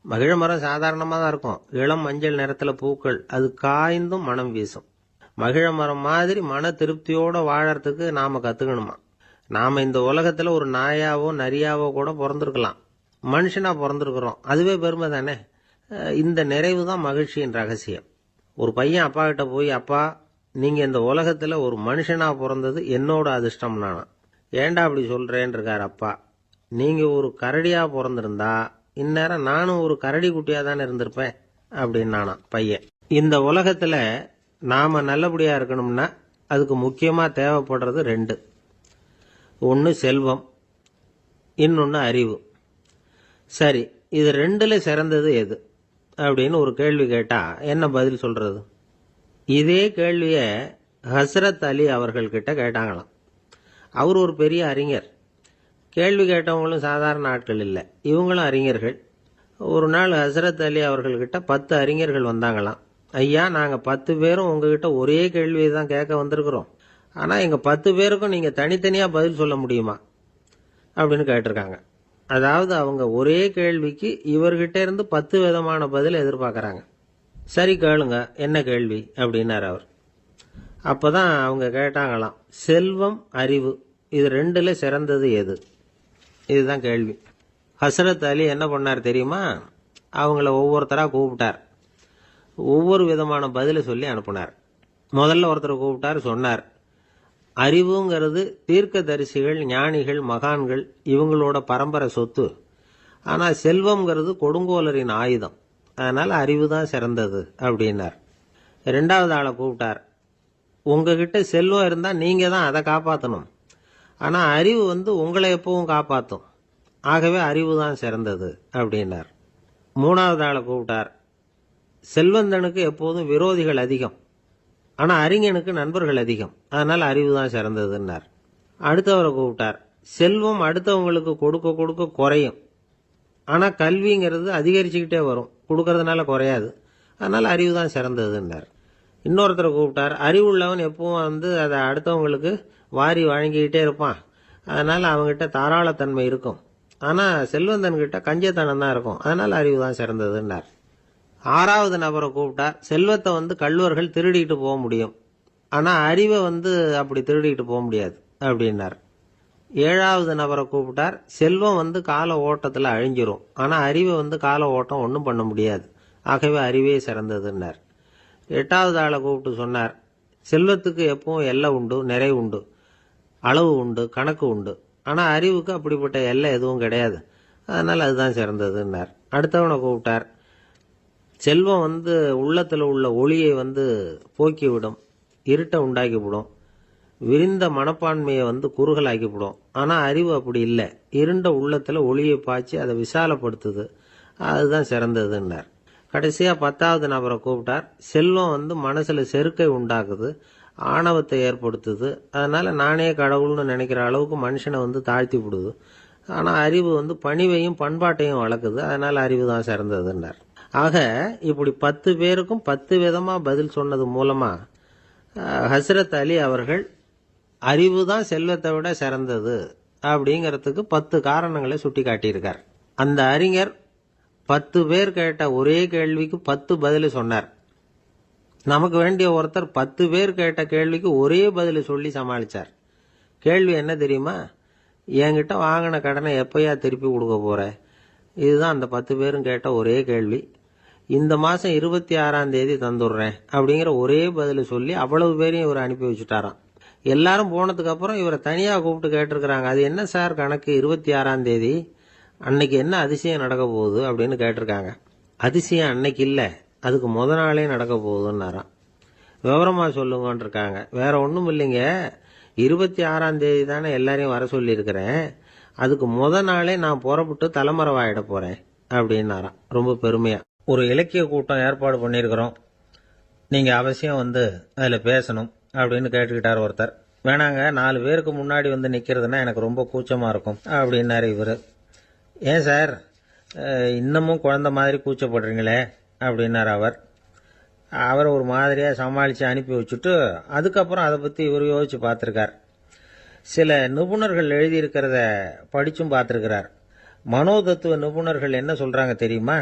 மகிழ மரம் சாதாரணமாக தான் இருக்கும். இளம் மஞ்சள் நிறத்தில் பூக்கள், அது காய்ந்தும் மனம் வீசும். மகிழ மரம் மாதிரி மன திருப்தியோடு வாழறதுக்கு நாம் கற்றுக்கணுமா. நாம் இந்த உலகத்தில் ஒரு நாயாவோ நரியாவோ கூட பிறந்திருக்கலாம், மனுஷனாக பிறந்திருக்கிறோம், அதுவே பெருமை தானே. இந்த நிறைவு தான் மகிழ்ச்சியின் ரகசியம். ஒரு பையன் அப்பா கிட்ட போய், அப்பா, நீங்கள் இந்த உலகத்தில் ஒரு மனுஷனாக பிறந்தது என்னோட அதிர்ஷ்டம் நானா. ஏண்டா அப்படி சொல்கிறேன்னு இருக்கார் அப்பா. நீங்கள் ஒரு கரடியாக பிறந்திருந்தா இந்நேரம் நானும் ஒரு கரடி குட்டியாக தானே இருந்திருப்பேன் அப்படின்னு நானா பையன். இந்த உலகத்தில் நாம் நல்லபடியாக இருக்கணும்னா அதுக்கு முக்கியமாக தேவைப்படுறது ரெண்டு. ஒன்று செல்வம், இன்னொன்று அறிவு. சரி, இது ரெண்டில் சிறந்தது எது அப்படின்னு ஒரு கேள்வி கேட்டால் என்ன பதில் சொல்கிறது? இதே கேள்வியை ஹஸ்ரத் அலி அவர்கள்கிட்ட கேட்டாங்களாம். அவர் ஒரு பெரிய அறிஞர். கேள்வி கேட்டவங்களும் சாதாரண ஆட்கள் இல்லை, இவங்களும் அறிஞர்கள். ஒரு நாள் ஹஸ்ரத் அலி அவர்கள்கிட்ட 10 அறிஞர்கள் வந்தாங்களாம். ஐயா, நாங்கள் 10 பேரும் உங்ககிட்ட ஒரே கேள்வியை தான் கேட்க வந்திருக்கிறோம், ஆனால் எங்கள் 10 பேருக்கும் நீங்கள் தனித்தனியாக பதில் சொல்ல முடியுமா அப்படின்னு கேட்டிருக்காங்க. அதாவது அவங்க ஒரே கேள்விக்கு இவர்கிட்ட இருந்து 10 விதமான பதில் எதிர்பார்க்குறாங்க. சரி கேளுங்க, என்ன கேள்வி அப்படின்னார் அவர். அப்போதான் அவங்க கேட்டாங்களாம், செல்வம் அறிவு இது ரெண்டுல சிறந்தது எது? இதுதான் கேள்வி. ஹஸ்ரத் அலி என்ன பண்ணார் தெரியுமா? அவங்கள ஒவ்வொருத்தராக கூப்பிட்டார், ஒவ்வொரு விதமான பதிலை சொல்லி அனுப்புனார். முதல்ல ஒருத்தரை கூப்பிட்டார், சொன்னார், அறிவுங்கிறது தீர்க்கதரிசிகள், ஞானிகள், மகான்கள் இவங்களோட பரம்பரை சொத்து. ஆனால் செல்வம்ங்கிறது கொடுங்கோலரின் ஆயுதம், அதனால் அறிவு தான் சிறந்தது அப்படின்னார். ரெண்டாவது ஆளை கூப்பிட்டார், உங்ககிட்ட செல்வம் இருந்தால் நீங்கள் தான் அதை காப்பாற்றணும், ஆனால் அறிவு உங்களை எப்பவும் காப்பாற்றும், ஆகவே அறிவு தான் சிறந்தது அப்படின்னார். மூணாவது ஆளை கூப்பிட்டார், செல்வந்தனுக்கு எப்போதும் விரோதிகள் அதிகம், ஆனால் அறிஞனுக்கு நண்பர்கள் அதிகம், அதனால் அறிவு தான் சிறந்ததுன்னார். அடுத்தவரை கூப்பிட்டார், செல்வம் அடுத்தவங்களுக்கு கொடுக்க கொடுக்க குறையும், ஆனால் கல்விங்கிறது அதிகரிச்சுக்கிட்டே வரும், கொடுக்கறதுனால குறையாது, அதனால் அறிவு தான் சிறந்ததுன்னார். இன்னொருத்தரை கூப்பிட்டார், அறிவுள்ளவன் எப்பவும் அதை அடுத்தவங்களுக்கு வாரி வழங்கிக்கிட்டே இருப்பான், அதனால் அவங்ககிட்ட தாராளத்தன்மை இருக்கும், ஆனால் செல்வந்தன்கிட்ட கஞ்சத்தனம் தான் இருக்கும், அதனால் அறிவு தான் சிறந்ததுன்னார். ஆறாவது நபரை கூப்பிட்டார், செல்வத்தை கள்வர்கள் திருடிட்டு போக முடியும், ஆனால் அறிவை அப்படி திருடிட்டு போக முடியாது அப்படின்னார். ஏழாவது நபரை கூப்பிட்டார், செல்வம் கால ஓட்டத்தில் அழிஞ்சிரும், ஆனால் அறிவை கால ஓட்டம் ஒன்றும் பண்ண முடியாது, ஆகவே அறிவே சிறந்ததுன்னார். எட்டாவது ஆளை கூப்பிட்டு சொன்னார், செல்வத்துக்கு எப்பவும் எல்லை உண்டு, நிறை உண்டு, அளவு உண்டு, கணக்கு உண்டு, ஆனால் அறிவுக்கு அப்படிப்பட்ட எல்லை எதுவும் கிடையாது, அதனால் அதுதான் சிறந்ததுன்னார். அடுத்தவனை கூப்பிட்டார், செல்வம் உள்ளத்தில் உள்ள ஒளியை போக்கிவிடும், இருட்டை உண்டாக்கிவிடும், விரிந்த மனப்பான்மையை குறுகலாக்கிவிடும், ஆனால் அறிவு அப்படி இல்லை, இருண்ட உள்ளத்தில் ஒளியை பாய்ச்சி அதை விசாலப்படுத்துது, அதுதான் சிறந்ததுன்னார். கடைசியாக 10வது நபரை கூப்பிட்டார், செல்வம் மனசில் செருக்கை உண்டாக்குது, ஆணவத்தை ஏற்படுத்துது, அதனால் நானே கடவுள்னு நினைக்கிற அளவுக்கு மனுஷனை தாழ்த்தி விடுது, ஆனால் அறிவு பணிவையும் பண்பாட்டையும் வளர்க்குது, அதனால் அறிவு தான் சிறந்ததுன்னார். ஆக இப்படி 10 பேருக்கும் 10 விதமாக பதில் சொன்னது மூலமாக ஹஸ்ரத் அலி அவர்கள் அறிவு தான் செல்வத்தை விட சிறந்தது அப்படிங்கிறதுக்கு 10 காரணங்களை சுட்டி காட்டியிருக்கார். அந்த அறிஞர் 10 பேர் கேட்ட ஒரே கேள்விக்கு 10 பதில் சொன்னார். நமக்கு வேண்டிய ஒருத்தர் 10 பேர் கேட்ட கேள்விக்கு ஒரே பதில் சொல்லி சமாளித்தார். கேள்வி என்ன தெரியுமா? என்கிட்ட வாங்கின கடனை எப்பயா திருப்பி கொடுக்க போற? இதுதான் அந்த 10 பேரும் கேட்ட ஒரே கேள்வி. இந்த மாதம் 26ஆம் தேதி தந்துடுறேன் அப்படிங்கிற ஒரே பதில் சொல்லி அவ்வளவு பேரையும் இவர் அனுப்பி வச்சுட்டாராம். எல்லாரும் போனதுக்கு அப்புறம் இவரை தனியாக கூப்பிட்டு கேட்டிருக்கிறாங்க, அது என்ன சார் கணக்கு, 26ஆம் தேதி அன்னைக்கு என்ன அதிசயம் நடக்க போகுது அப்படின்னு கேட்டிருக்காங்க. அதிசயம் அன்னைக்கு இல்லை, அதுக்கு முத நாளே நடக்க போகுதுன்னாராம். விவரமாக சொல்லுங்கன்னு இருக்காங்க. வேற ஒன்றும் இல்லைங்க, 26ஆம் தேதி தானே எல்லாரையும் வர சொல்லியிருக்கிறேன், அதுக்கு முத நாளே நான் புறப்பட்டு தலைமறைவாயிட போகிறேன் அப்படின்னாராம். ரொம்ப பெருமையாக ஒரு இலக்கிய கூட்டம் ஏற்பாடு பண்ணியிருக்கிறோம், நீங்கள் அவசியம் வந்து அதில் பேசணும் அப்படின்னு கேட்டுக்கிட்டார் ஒருத்தர். வேணாங்க, 4 பேருக்கு முன்னாடி வந்து நிற்கிறதுனா எனக்கு ரொம்ப கூச்சமாக இருக்கும் அப்படின்னாரு இவர். ஏன் சார் இன்னமும் குழந்தை மாதிரி கூச்சப்படுறீங்களே அப்படின்னார் அவர். அவரை ஒரு மாதிரியாக சமாளித்து அனுப்பி வச்சுட்டு அதுக்கப்புறம் அதை பற்றி இவர் யோசித்து பார்த்துருக்கார். சில நிபுணர்கள் எழுதியிருக்கிறத படித்தும் பார்த்துருக்கிறார். மனோதத்துவ நிபுணர்கள் என்ன சொல்கிறாங்க தெரியுமா?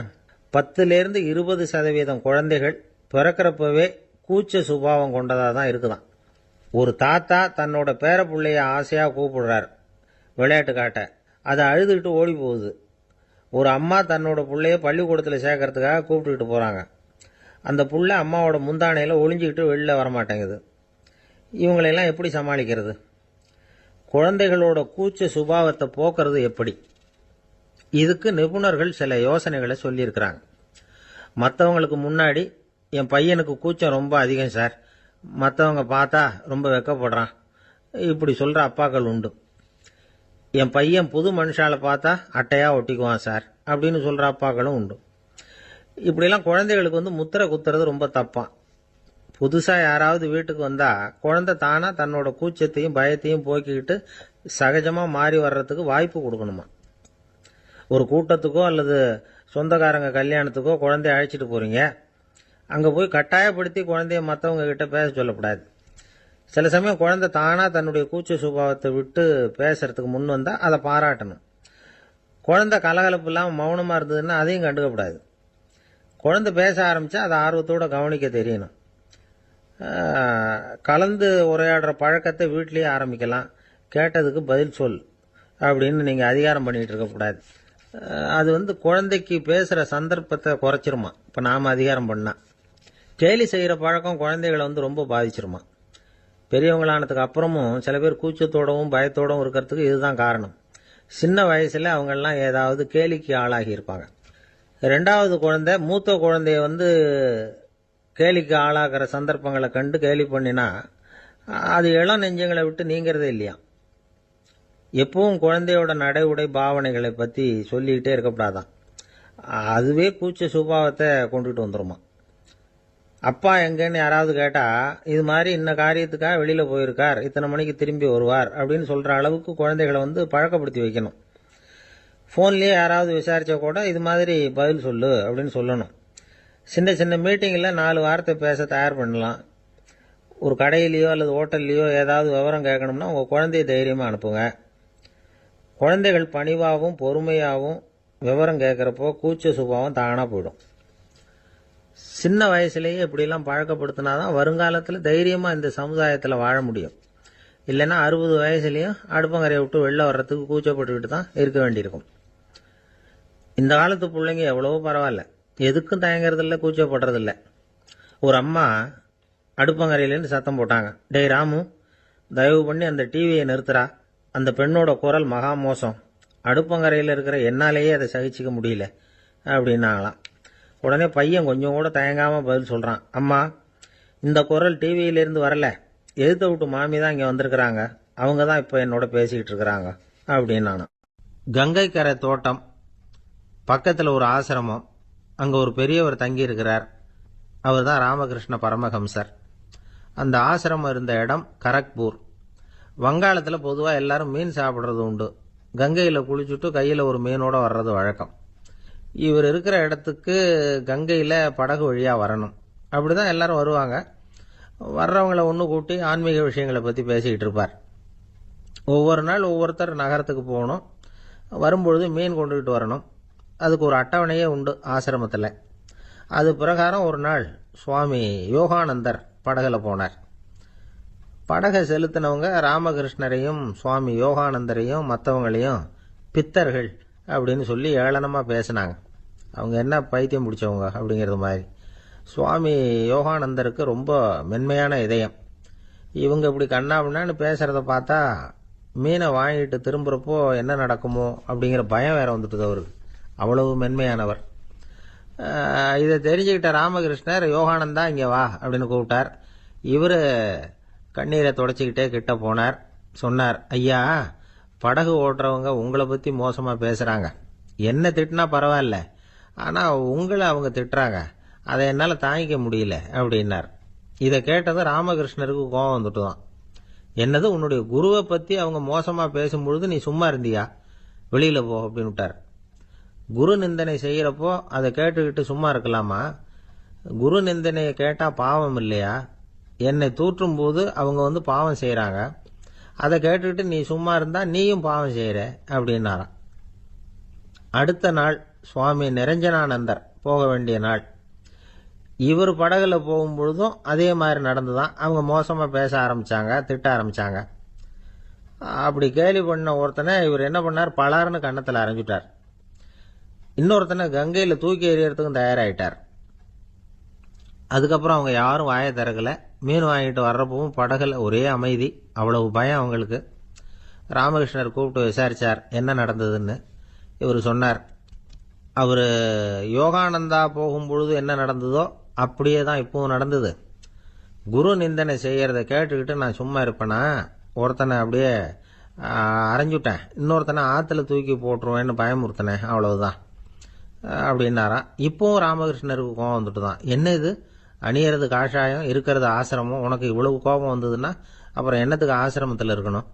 10லேருந்து 20% குழந்தைகள் பிறக்கிறப்பவே கூச்ச சுபாவம் கொண்டதாக தான் இருக்குதான். ஒரு தாத்தா தன்னோட பேர பிள்ளைய ஆசையாக கூப்பிடுறார் விளையாட்டு காட்ட, அதை அழுதுகிட்டு ஓடி போகுது. ஒரு அம்மா தன்னோட பிள்ளைய பள்ளிக்கூடத்தில் சேர்க்கறதுக்காக கூப்பிட்டுக்கிட்டு போகிறாங்க. அந்த புள்ள அம்மாவோட முந்தானையில் ஒளிஞ்சிக்கிட்டு வெளில வரமாட்டேங்குது. இவங்களெல்லாம் எப்படி சமாளிக்கிறது? குழந்தைகளோட கூச்ச சுபாவத்தை போக்குறது எப்படி? இதுக்கு நிபுணர்கள் சில யோசனைகளை சொல்லியிருக்கிறாங்க. மற்றவங்களுக்கு முன்னாடி என் பையனுக்கு கூச்சம் ரொம்ப அதிகம் சார், மற்றவங்க பார்த்தா ரொம்ப வெக்கப்படுறான், இப்படி சொல்கிற அப்பாக்கள் உண்டு. என் பையன் புது மனுஷால பார்த்தா அட்டையாக ஒட்டிக்குவான் சார் அப்படின்னு சொல்கிற அப்பாக்களும் உண்டு. இப்படிலாம் குழந்தைகளுக்கு வந்து முத்திரை குத்துறது ரொம்ப தப்பான். புதுசாக யாராவது வீட்டுக்கு வந்தால் குழந்தை தானாக தன்னோட கூச்சத்தையும் பயத்தையும் போக்கிக்கிட்டு சகஜமாக மாறி வர்றதுக்கு வாய்ப்பு கொடுக்கணுமா. ஒரு கூட்டத்துக்கோ அல்லது சொந்தக்காரங்க கல்யாணத்துக்கோ குழந்தைய அழைச்சிட்டு போகிறீங்க, அங்கே போய் கட்டாயப்படுத்தி குழந்தைய மற்றவங்க கிட்ட பேச சொல்லக்கூடாது. சில சமயம் குழந்தை தானாக தன்னுடைய கூச்ச சுபாவத்தை விட்டு பேசுறதுக்கு முன் வந்தால் அதை பாராட்டணும். குழந்தை கலகலப்பு இல்லாமல் மௌனமாக இருந்ததுன்னா அதையும் கண்டுக்கக்கூடாது. குழந்தை பேச ஆரம்பித்தா அதை ஆர்வத்தோடு கவனிக்க தெரியணும். கலந்து உரையாடுற பழக்கத்தை வீட்லேயே ஆரம்பிக்கலாம். கேட்டதுக்கு பதில் சொல் அப்படின்னு நீங்கள் அதிகாரம் பண்ணிகிட்டு இருக்கக்கூடாது. அது வந்து குழந்தைக்கு பேசுகிற சந்தர்ப்பத்தை குறைச்சிருமா. இப்போ நாம் அதிகாரம் பண்ணால் கேலி செய்கிற பழக்கம் குழந்தைகளை வந்து ரொம்ப பாதிச்சிருமா. பெரியவங்களானதுக்கு அப்புறமும் சில பேர் கூச்சத்தோடவும் பயத்தோடவும் இருக்கிறதுக்கு இதுதான் காரணம். சின்ன வயசில் அவங்கெல்லாம் ஏதாவது கேலிக்கு ஆளாகி இருப்பாங்க. 2வது குழந்தை மூத்த குழந்தைய வந்து கேலிக்கு ஆளாகிற சந்தர்ப்பங்களை கண்டு கேலி பண்ணினா அது இளம் நெஞ்சங்களை விட்டு நீங்கிறதே இல்லையா. எப்பவும் குழந்தையோட நடை உடை பாவனைகளை பற்றி சொல்லிக்கிட்டே இருக்கக்கூடாதான். அதுவே கூச்ச சுபாவத்தை கொண்டுகிட்டு வந்துருமா. அப்பா எங்கன்னு யாராவது கேட்டால் இது மாதிரி இன்ன காரியத்துக்காக வெளியில் போயிருக்கார், இத்தனை மணிக்கு திரும்பி வருவார் அப்படின்னு சொல்கிற அளவுக்கு குழந்தைகளை வந்து பழக்கப்படுத்தி வைக்கணும். ஃபோன்லேயே யாராவது விசாரித்தா கூட இது மாதிரி பதில் சொல்லு அப்படின்னு சொல்லணும். சின்ன சின்ன மீட்டிங்கில் 4 வார்த்தை பேச தயார் பண்ணலாம். ஒரு கடையிலையோ அல்லது ஹோட்டல்லையோ ஏதாவது விவரம் கேட்கணும்னா உங்கள் குழந்தைய தைரியமாக அனுப்புங்க. குழந்தைகள் பணிவாகவும் பொறுமையாகவும் விவரம் கேட்குறப்போ கூச்ச சுபாவம் தானாக போயிடும். சின்ன வயசுலேயே இப்படிலாம் பழக்கப்படுத்தினாதான் வருங்காலத்தில் தைரியமாக இந்த சமுதாயத்தில் வாழ முடியும். இல்லைன்னா 60 வயசுலேயும் அடுப்பங்கரையை விட்டு வெளில வர்றதுக்கு கூச்சப்பட்டுக்கிட்டு தான் இருக்க வேண்டியிருக்கும். இந்த காலத்து பிள்ளைங்க எவ்வளவோ பரவாயில்ல, எதுக்கும் தயங்குறதில்ல, கூச்சப்படுறதில்ல. ஒரு அம்மா அடுப்பங்கரையிலேருந்து சத்தம் போட்டாங்க, டேய் ராமு, தயவு பண்ணி அந்த டிவியை நிறுத்துறா, அந்த பெண்ணோட குரல் மகா மோசம், அடுப்பங்கரையில் இருக்கிற என்னாலேயே அதை சகிச்சிக்க முடியல அப்படின்னாங்களாம். உடனே பையன் கொஞ்சம் கூட தயங்காமல் பதில் சொல்கிறான், அம்மா இந்த குரல் டிவியிலேருந்து வரல, எதிர்த்த விட்டு மாமி தான் இங்கே வந்திருக்கிறாங்க, அவங்க தான் இப்போ என்னோட பேசிக்கிட்டு இருக்கிறாங்க அப்படின்னு. கங்கை கரை தோட்டம் பக்கத்தில் ஒரு ஆசிரமம், அங்கே ஒரு பெரியவர் தங்கியிருக்கிறார். அவர் தான் ராமகிருஷ்ண பரமஹம்சர். அந்த ஆசிரமம் இருந்த இடம் கரக்பூர். வங்காளத்தில் பொதுவாக எல்லாரும் மீன் சாப்பிட்றது உண்டு. கங்கையில் குளிச்சுட்டு கையில் ஒரு மீனோட வர்றது வழக்கம். இவர் இருக்கிற இடத்துக்கு கங்கையில் படகு வழியாக வரணும். அப்படி தான் எல்லாரும் வருவாங்க. வர்றவங்கள ஒன்று கூட்டி ஆன்மீக விஷயங்களை பற்றி பேசிக்கிட்டு இருப்பார். ஒவ்வொரு நாள் ஒவ்வொருத்தர் நகரத்துக்கு போகணும். வரும்பொழுது மீன் கொண்டுகிட்டு வரணும். அதுக்கு ஒரு அட்டவணையே உண்டு ஆசிரமத்தில். அது பிரகாரம் ஒரு நாள் சுவாமி யோகானந்தர் படகுல போனார். படகை செலுத்தினவங்க ராமகிருஷ்ணரையும் சுவாமி யோகானந்தரையும் மற்றவங்களையும் பித்தர்கள் அப்படின்னு சொல்லி ஏளனமாக பேசினாங்க. அவங்க என்ன பைத்தியம் பிடிச்சவங்க அப்படிங்கிறது மாதிரி. சுவாமி யோகானந்தருக்கு ரொம்ப மென்மையான இதயம். இவங்க இப்படி கண்ணாபின்னான்னு பேசுகிறத பார்த்தா மீனை வாங்கிட்டு திரும்புகிறப்போ என்ன நடக்குமோ அப்படிங்கிற பயம் வேற வந்துட்டுது அவருக்கு. அவ்வளவு மென்மையானவர். இதை தெரிஞ்சுக்கிட்ட ராமகிருஷ்ணர், யோகானந்தா இங்கே வா அப்படின்னு கூப்பிட்டார். இவர் கண்ணீரை தொடச்சிக்கிட்டே கிட்ட போனார். சொன்னார், ஐயா, படகு ஓட்டுறவங்க உங்களை பற்றி மோசமாக பேசுகிறாங்க. என்ன திட்டினா பரவாயில்ல, ஆனால் உங்களை அவங்க திட்டுறாங்க, அதை என்னால் தாங்கிக்க முடியல அப்படின்னார். இதை கேட்டது ராமகிருஷ்ணருக்கு கோபம் வந்துட்டுதான். என்னது, உன்னுடைய குருவை பத்தி அவங்க மோசமா பேசும்பொழுது நீ சும்மா இருந்தியா? வெளியில போ அப்படின்னு விட்டார். குரு நிந்தனை செய்யறப்போ அதை கேட்டுக்கிட்டு சும்மா இருக்கலாமா? குரு நிந்தனையை கேட்டா பாவம் இல்லையா? என்னை தூற்றும் போது அவங்க பாவம் செய்யறாங்க, அதை கேட்டுக்கிட்டு நீ சும்மா இருந்தா நீயும் பாவம் செய்யற அப்படின்னாராம். அடுத்த நாள் சுவாமி நிரஞ்சனானந்தர் போக வேண்டிய நாள். இவர் படகுல போகும்பொழுதும் அதே மாதிரி நடந்துதான். அவங்க மோசமா பேச ஆரம்பிச்சாங்க, திட்ட ஆரம்பிச்சாங்க. அப்படி கேலி பண்ண ஒருத்தனை இவர் என்ன பண்ணார், பலார்னு கன்னத்தில் அரைஞ்சிட்டார். இன்னொருத்தனை கங்கையில் தூக்கி எறியறதுக்கும் தயாராகிட்டார். அதுக்கப்புறம் அவங்க யாரும் வாயை திறக்கல. மீன் வாங்கிட்டு வர்றப்பவும் படகுல ஒரே அமைதி. அவ்வளவு பயம் அவங்களுக்கு. ராமகிருஷ்ணர் கூப்பிட்டு விசாரிச்சார் என்ன நடந்ததுன்னு. இவர் சொன்னார், அவர் யோகானந்தா போகும்பொழுது என்ன நடந்ததோ அப்படியே தான் இப்பவும் நடந்தது. குரு நிந்தனை செய்யறத கேட்டுக்கிட்டு நான் சும்மா இருப்பேனா? ஒருத்தனை அப்படியே அரைஞ்சுட்டேன், இன்னொருத்தனை ஆற்றுல தூக்கி போட்டுருவேன்னு பயமுறுத்தினேன், அவ்வளவுதான் அப்படின்னாராம். இப்பவும் ராமகிருஷ்ணருக்கு கோபம் வந்துட்டு தான். என்ன இது, அணியறது காஷாயம், இருக்கிறது ஆசிரமம், உனக்கு இவ்வளவு கோபம் வந்ததுன்னா அப்புறம் என்னத்துக்கு ஆசிரமத்தில் இருக்கணும்?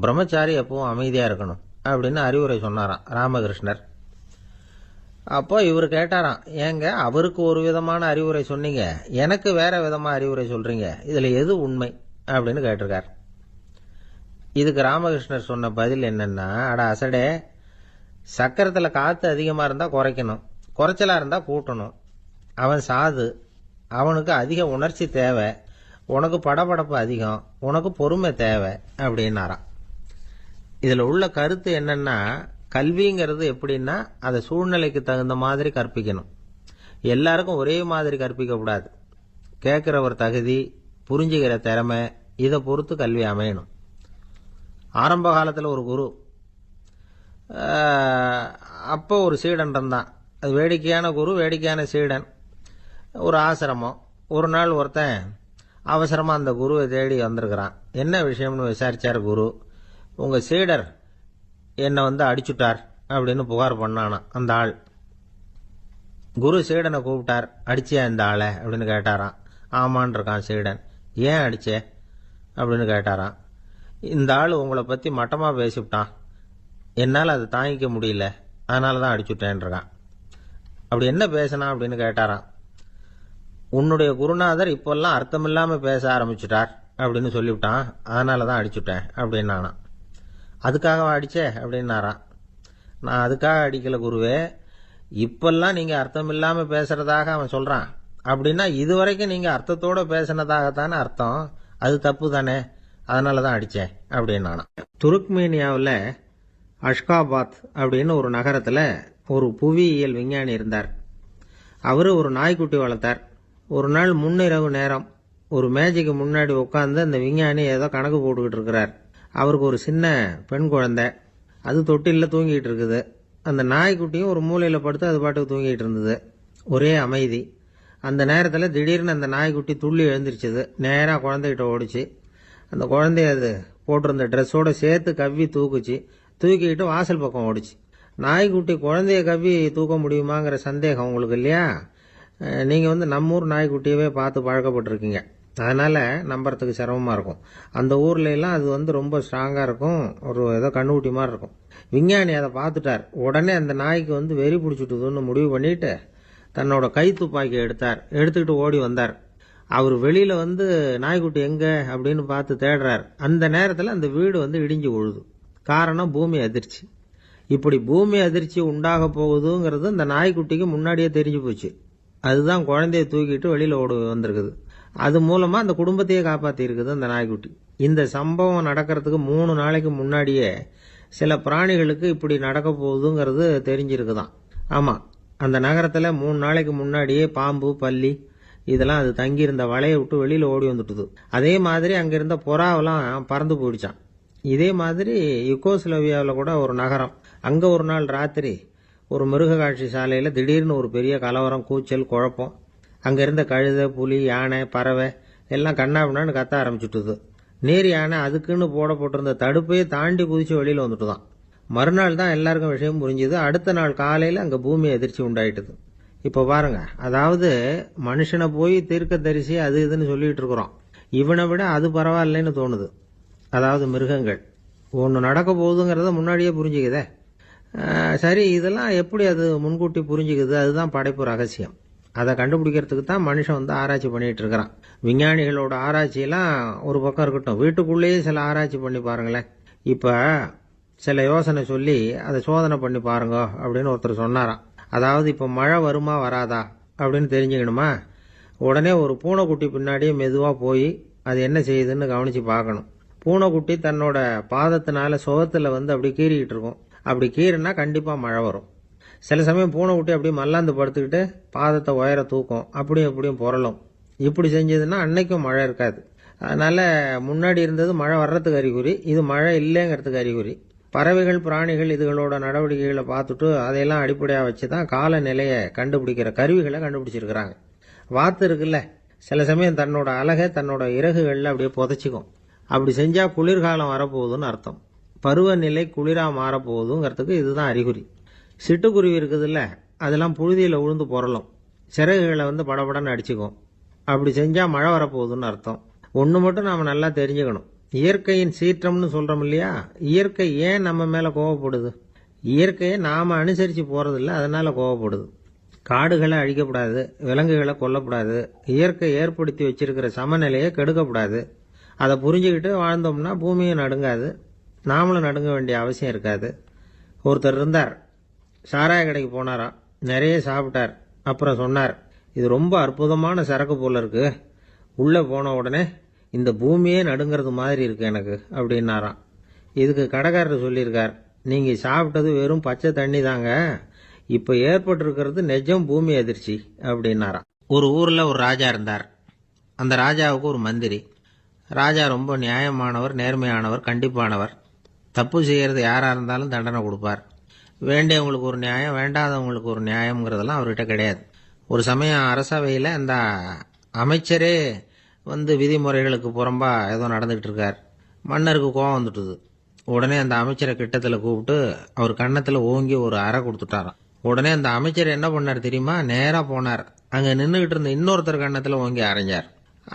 பிரம்மச்சாரி எப்பவும் அமைதியாக இருக்கணும் அப்படின்னு அறிவுரை சொன்னாராம் ராமகிருஷ்ணர். அப்போ இவர் கேட்டாராம், ஏங்க அவருக்கு ஒரு விதமான அறிவுரை சொன்னீங்க, எனக்கு வேற விதமாக அறிவுரை சொல்றீங்க, இதில் எது உண்மை அப்படின்னு கேட்டிருக்கார். இதுக்கு ராமகிருஷ்ணர் சொன்ன பதில் என்னன்னா, அட அசடே, சக்கரத்தில் காற்று அதிகமாக இருந்தால் குறைக்கணும், குறைச்சலாக இருந்தால் கூட்டணும். அவன் சாது, அவனுக்கு அதிக உணர்ச்சி தேவை, உனக்கு படபடப்பு அதிகம், உனக்கு பொறுமை தேவை அப்படின்னாராம். இதில் உள்ள கருத்து என்னன்னா, கல்விங்கிறது எப்படின்னா அதை சூழ்நிலைக்கு தகுந்த மாதிரி கற்பிக்கணும். எல்லாருக்கும் ஒரே மாதிரி கற்பிக்கக்கூடாது. கேட்குறவர் தகுதி, புரிஞ்சுக்கிற திறமை, இதை பொறுத்து கல்வி அமையணும். ஆரம்ப காலத்தில் ஒரு குரு, அப்போ ஒரு சீடன் இருந்தான். அது வேடிக்கையான குரு, வேடிக்கையான சீடன். ஒரு ஆசிரமம். ஒரு நாள் ஒருத்தன் அவசரமாக அந்த குருவை தேடி வந்திருக்கிறான். என்ன விஷயம்னு விசாரிச்சார் குரு. உங்கள் சீடர் என்னை அடிச்சுட்டார் அப்படின்னு புகார் பண்ணானா அந்த ஆள். குரு சீடனை கூப்பிட்டார். அடிச்சியா இந்த ஆளை அப்படின்னு கேட்டாராம். ஆமான் இருக்கான் சீடன். ஏன் அடிச்சே அப்படின்னு கேட்டாராம். இந்த ஆள் உங்களை பற்றி மட்டமாக பேசிவிட்டான், என்னால் அதை தாங்கிக்க முடியல, அதனால தான் அடிச்சுட்டேன் இருக்கான். அப்படி என்ன பேசினா அப்படின்னு கேட்டாராம். உன்னுடைய குருநாதர் இப்பெல்லாம் அர்த்தமில்லாமல் பேச ஆரம்பிச்சுட்டார் அப்படின்னு சொல்லிவிட்டான், அதனால தான் அடிச்சுட்டேன் அப்படின்னானா. அதுக்காக அடிச்சே அப்படின்னாராம். நான் அதுக்காக அடிக்கல குருவே, இப்பெல்லாம் நீங்கள் அர்த்தம் இல்லாமல் பேசுறதாக அவன் சொல்கிறான், அப்படின்னா இதுவரைக்கும் நீங்கள் அர்த்தத்தோடு பேசினதாகத்தானே அர்த்தம், அது தப்பு தானே, அதனால தான் அடித்தேன் அப்படின்னானா. துருக்மேனியாவில் அஷ்காபாத் அப்படின்னு ஒரு நகரத்தில் ஒரு புவியியல் விஞ்ஞானி இருந்தார். அவர் ஒரு நாய்க்குட்டி வளர்த்தார். ஒரு நாள் முன்னிரவு நேரம் ஒரு மேஜைக்கு முன்னாடி உட்காந்து அந்த விஞ்ஞானி ஏதோ கணக்கு போட்டுக்கிட்டு இருக்கிறார். அவருக்கு ஒரு சின்ன பெண் குழந்தை, அது தொட்டிலில் தூங்கிட்டு இருக்குது. அந்த நாய்க்குட்டியும் ஒரு மூலையில் படுத்து அது பாட்டுக்கு தூங்கிட்டு இருந்தது. ஒரே அமைதி. அந்த நேரத்தில் திடீர்னு அந்த நாய்க்குட்டி துள்ளி எழுந்திரிச்சது. நேராக குழந்தைகிட்ட ஓடிச்சு. அந்த குழந்தைய அது போட்டிருந்த ட்ரெஸ்ஸோடு சேர்த்து கவ்வி தூக்குச்சு. தூக்கிக்கிட்டு வாசல் பக்கம் ஓடிச்சு. நாய்க்குட்டி குழந்தைய கவ்வி தூக்க முடியுமாங்கிற சந்தேகம் உங்களுக்கு இல்லையா? நீங்கள் நம்ம ஊர் நாய்க்குட்டியவே பார்த்து பழக்கப்பட்டிருக்கீங்க, அதனால் நம்புறதுக்கு சிரமமாக இருக்கும். அந்த ஊர்ல எல்லாம் அது ரொம்ப ஸ்ட்ராங்காக இருக்கும், ஒரு ஏதோ கண்ணுக்குட்டி மாதிரி இருக்கும். விஞ்ஞானி அதை பார்த்துட்டார். உடனே அந்த நாய்க்கு வெறி பிடிச்சிட்டுதுன்னு முடிவு பண்ணிட்டு தன்னோட கை துப்பாக்கி எடுத்துக்கிட்டு ஓடி வந்தார். அவர் வெளியில் நாய்க்குட்டி எங்கே அப்படின்னு பார்த்து தேடுறார். அந்த நேரத்தில் அந்த வீடு இடிஞ்சு விழுது. காரணம் பூமி அதிர்ச்சி. இப்படி பூமி அதிர்ச்சி உண்டாக போகுதுங்கிறது அந்த நாய்க்குட்டிக்கு முன்னாடியே தெரிஞ்சு போச்சு. அதுதான் குழந்தைய தூக்கிட்டு வெளியில் ஓடி வந்திருக்குது. அது மூலமா அந்த குடும்பத்தையே காப்பாற்றி இருக்குது அந்த நாய்க்குட்டி. இந்த சம்பவம் நடக்கிறதுக்கு 3 நாளைக்கு முன்னாடியே சில பிராணிகளுக்கு இப்படி நடக்க போகுதுங்கிறது தெரிஞ்சிருக்குதான். ஆமா, அந்த நகரத்தில் 3 நாளைக்கு முன்னாடியே பாம்பு, பல்லி இதெல்லாம் அது தங்கியிருந்த வலையை விட்டு வெளியில் ஓடி வந்துட்டுது. அதே மாதிரி அங்கிருந்த புறாவெல்லாம் பறந்து போயிடுச்சான். இதே மாதிரி யுகோஸ்லோவியாவில் கூட ஒரு நகரம், அங்கே ஒரு நாள் ராத்திரி ஒரு மிருக காட்சி சாலையில் திடீர்னு ஒரு பெரிய கலவரம், கூச்சல், குழப்பம். அங்கே இருந்த கழுதை, புலி, யானை, பறவை எல்லாம் கண்ணாபின்னான்னு கத்த ஆரம்பிச்சுட்டுது. நேர் யானை அதுக்குன்னு போட்டிருந்த தடுப்பையே தாண்டி குதிச்சு வெளியில் வந்துட்டு தான். மறுநாள் தான் எல்லாருக்கும் விஷயம் புரிஞ்சுது. அடுத்த நாள் காலையில் அங்கே பூமி அதிர்ச்சி உண்டாயிட்டுது. இப்போ பாருங்க, அதாவது மனுஷனை போய் தீர்க்கதரிசி அது இதுன்னு சொல்லிட்டு இருக்கிறோம். இவனை விட அது பரவாயில்லைன்னு தோணுது. அதாவது மிருகங்கள் ஒன்று நடக்க போகுதுங்கிறத முன்னாடியே புரிஞ்சுக்குதே. சரி, இதெல்லாம் எப்படி அது முன்கூட்டி புரிஞ்சுக்குது? அதுதான் படைப்பு ரகசியம். அதை கண்டுபிடிக்கிறதுக்கு தான் மனுஷன் வந்து ஆராய்ச்சி பண்ணிட்டு இருக்கிறான். விஞ்ஞானிகளோட ஆராய்ச்சியெல்லாம் ஒரு பக்கம் இருக்கட்டும், வீட்டுக்குள்ளேயே சில ஆராய்ச்சி பண்ணி பாருங்களேன். இப்போ சில யோசனை சொல்லி அதை சோதனை பண்ணி பாருங்க அப்படின்னு ஒருத்தர் சொன்னாராம். அதாவது இப்போ மழை வருமா வராதா அப்படின்னு தெரிஞ்சுக்கணுமா, உடனே ஒரு பூனைக்குட்டி பின்னாடியே மெதுவாக போய் அது என்ன செய்யுதுன்னு கவனித்து பார்க்கணும். பூனைக்குட்டி தன்னோட பாதத்தினால சுகத்தில் வந்து அப்படி கீறிக்கிட்டு இருக்கும். அப்படி கீறினா கண்டிப்பாக மழை வரும். சில சமயம் பூனைக்குட்டி அப்படியே மல்லாந்து படுத்துக்கிட்டு பாதத்தை உயர தூக்கும், அப்படியும் இப்படியும் புரளும். இப்படி செஞ்சதுன்னா அன்னைக்கும் மழை இருக்காது. அதனால முன்னாடி இருந்தது மழை வர்றதுக்கு அறிகுறி, இது மழை இல்லைங்கிறதுக்கு அறிகுறி. பறவைகள் பிராணிகள் இதுகளோட நடவடிக்கைகளை பார்த்துட்டு அதையெல்லாம் அடிப்படையாக வச்சு தான் காலநிலையை கண்டுபிடிக்கிற கருவிகளை கண்டுபிடிச்சிருக்கிறாங்க. வாத்து இருக்குல்ல, சில சமயம் தன்னோட அழகை தன்னோட இறகுகளில் அப்படியே புதைச்சிக்கும். அப்படி செஞ்சால் குளிர்காலம் வரப்போகுதுன்னு அர்த்தம். பருவநிலை குளிராக மாறப்போகுதுங்கிறதுக்கு இதுதான் அறிகுறி. சிட்டுக்குருவி இருக்குதுல்ல, அதெல்லாம் புழுதியில் உழுந்து புரளும், சிறகுகளை வந்து படபடன்னு அடிச்சுக்கும். அப்படி செஞ்சால் மழை வரப்போகுதுன்னு அர்த்தம். ஒன்று மட்டும் நாம் நல்லா தெரிஞ்சுக்கணும், இயற்கையின் சீற்றம்னு சொல்கிறோம் இல்லையா, இயற்கை ஏன் நம்ம மேலே கோவப்படுது? இயற்கையை நாம் அனுசரித்து போகிறதில்ல, அதனால் கோவப்படுது. காடுகளை அழிக்கப்படாது, விலங்குகளை கொல்லக்கூடாது, இயற்கை ஏற்படுத்தி வச்சிருக்கிற சமநிலையை கெடுக்கக்கூடாது. அதை புரிஞ்சுக்கிட்டு வாழ்ந்தோம்னா பூமியை நடுங்காது, நாமளும் நடுங்க வேண்டிய அவசியம் இருக்காது. ஒருத்தர் இருந்தார், சாராய கடைக்கு போனாராம், நிறைய சாப்பிட்டார். அப்புறம் சொன்னார், இது ரொம்ப அற்புதமான சரக்கு போல இருக்கு, உள்ளே போன உடனே இந்த பூமியே நடுங்கிறது மாதிரி இருக்கு எனக்கு அப்படின்னாராம். இதுக்கு கடைக்காரர் சொல்லியிருக்கார், நீங்கள் சாப்பிட்டது வெறும் பச்சை தண்ணி தாங்க, இப்போ ஏற்பட்டிருக்கிறது நிஜம் பூமி அதிர்ச்சி அப்படின்னாராம். ஒரு ஊரில் ஒரு ராஜா இருந்தார். அந்த ராஜாவுக்கு ஒரு மந்திரி. ராஜா ரொம்ப நியாயமானவர், நேர்மையானவர், கண்டிப்பானவர். தப்பு செய்கிறது யாராக இருந்தாலும் தண்டனை கொடுப்பார். வேண்டியவங்களுக்கு ஒரு நியாயம், வேண்டாதவங்களுக்கு ஒரு நியாயம்ங்கிறதெல்லாம் அவர்கிட்ட கிடையாது. ஒரு சமயம் அரசவையில் அந்த அமைச்சரே வந்து விதிமுறைகளுக்கு புறம்பா ஏதோ நடந்துகிட்டு இருக்கார். மன்னருக்கு கோபம் வந்துட்டுது. உடனே அந்த அமைச்சரை கிட்டத்தில் கூப்பிட்டு அவர் கன்னத்தில் ஓங்கி ஒரு அறை கொடுத்துட்டாராம். உடனே அந்த அமைச்சர் என்ன பண்ணார் தெரியுமா, நேராக போனார், அங்கே நின்றுகிட்டு இருந்த இன்னொருத்தர் கன்னத்தில் ஓங்கி அரைஞ்சார்.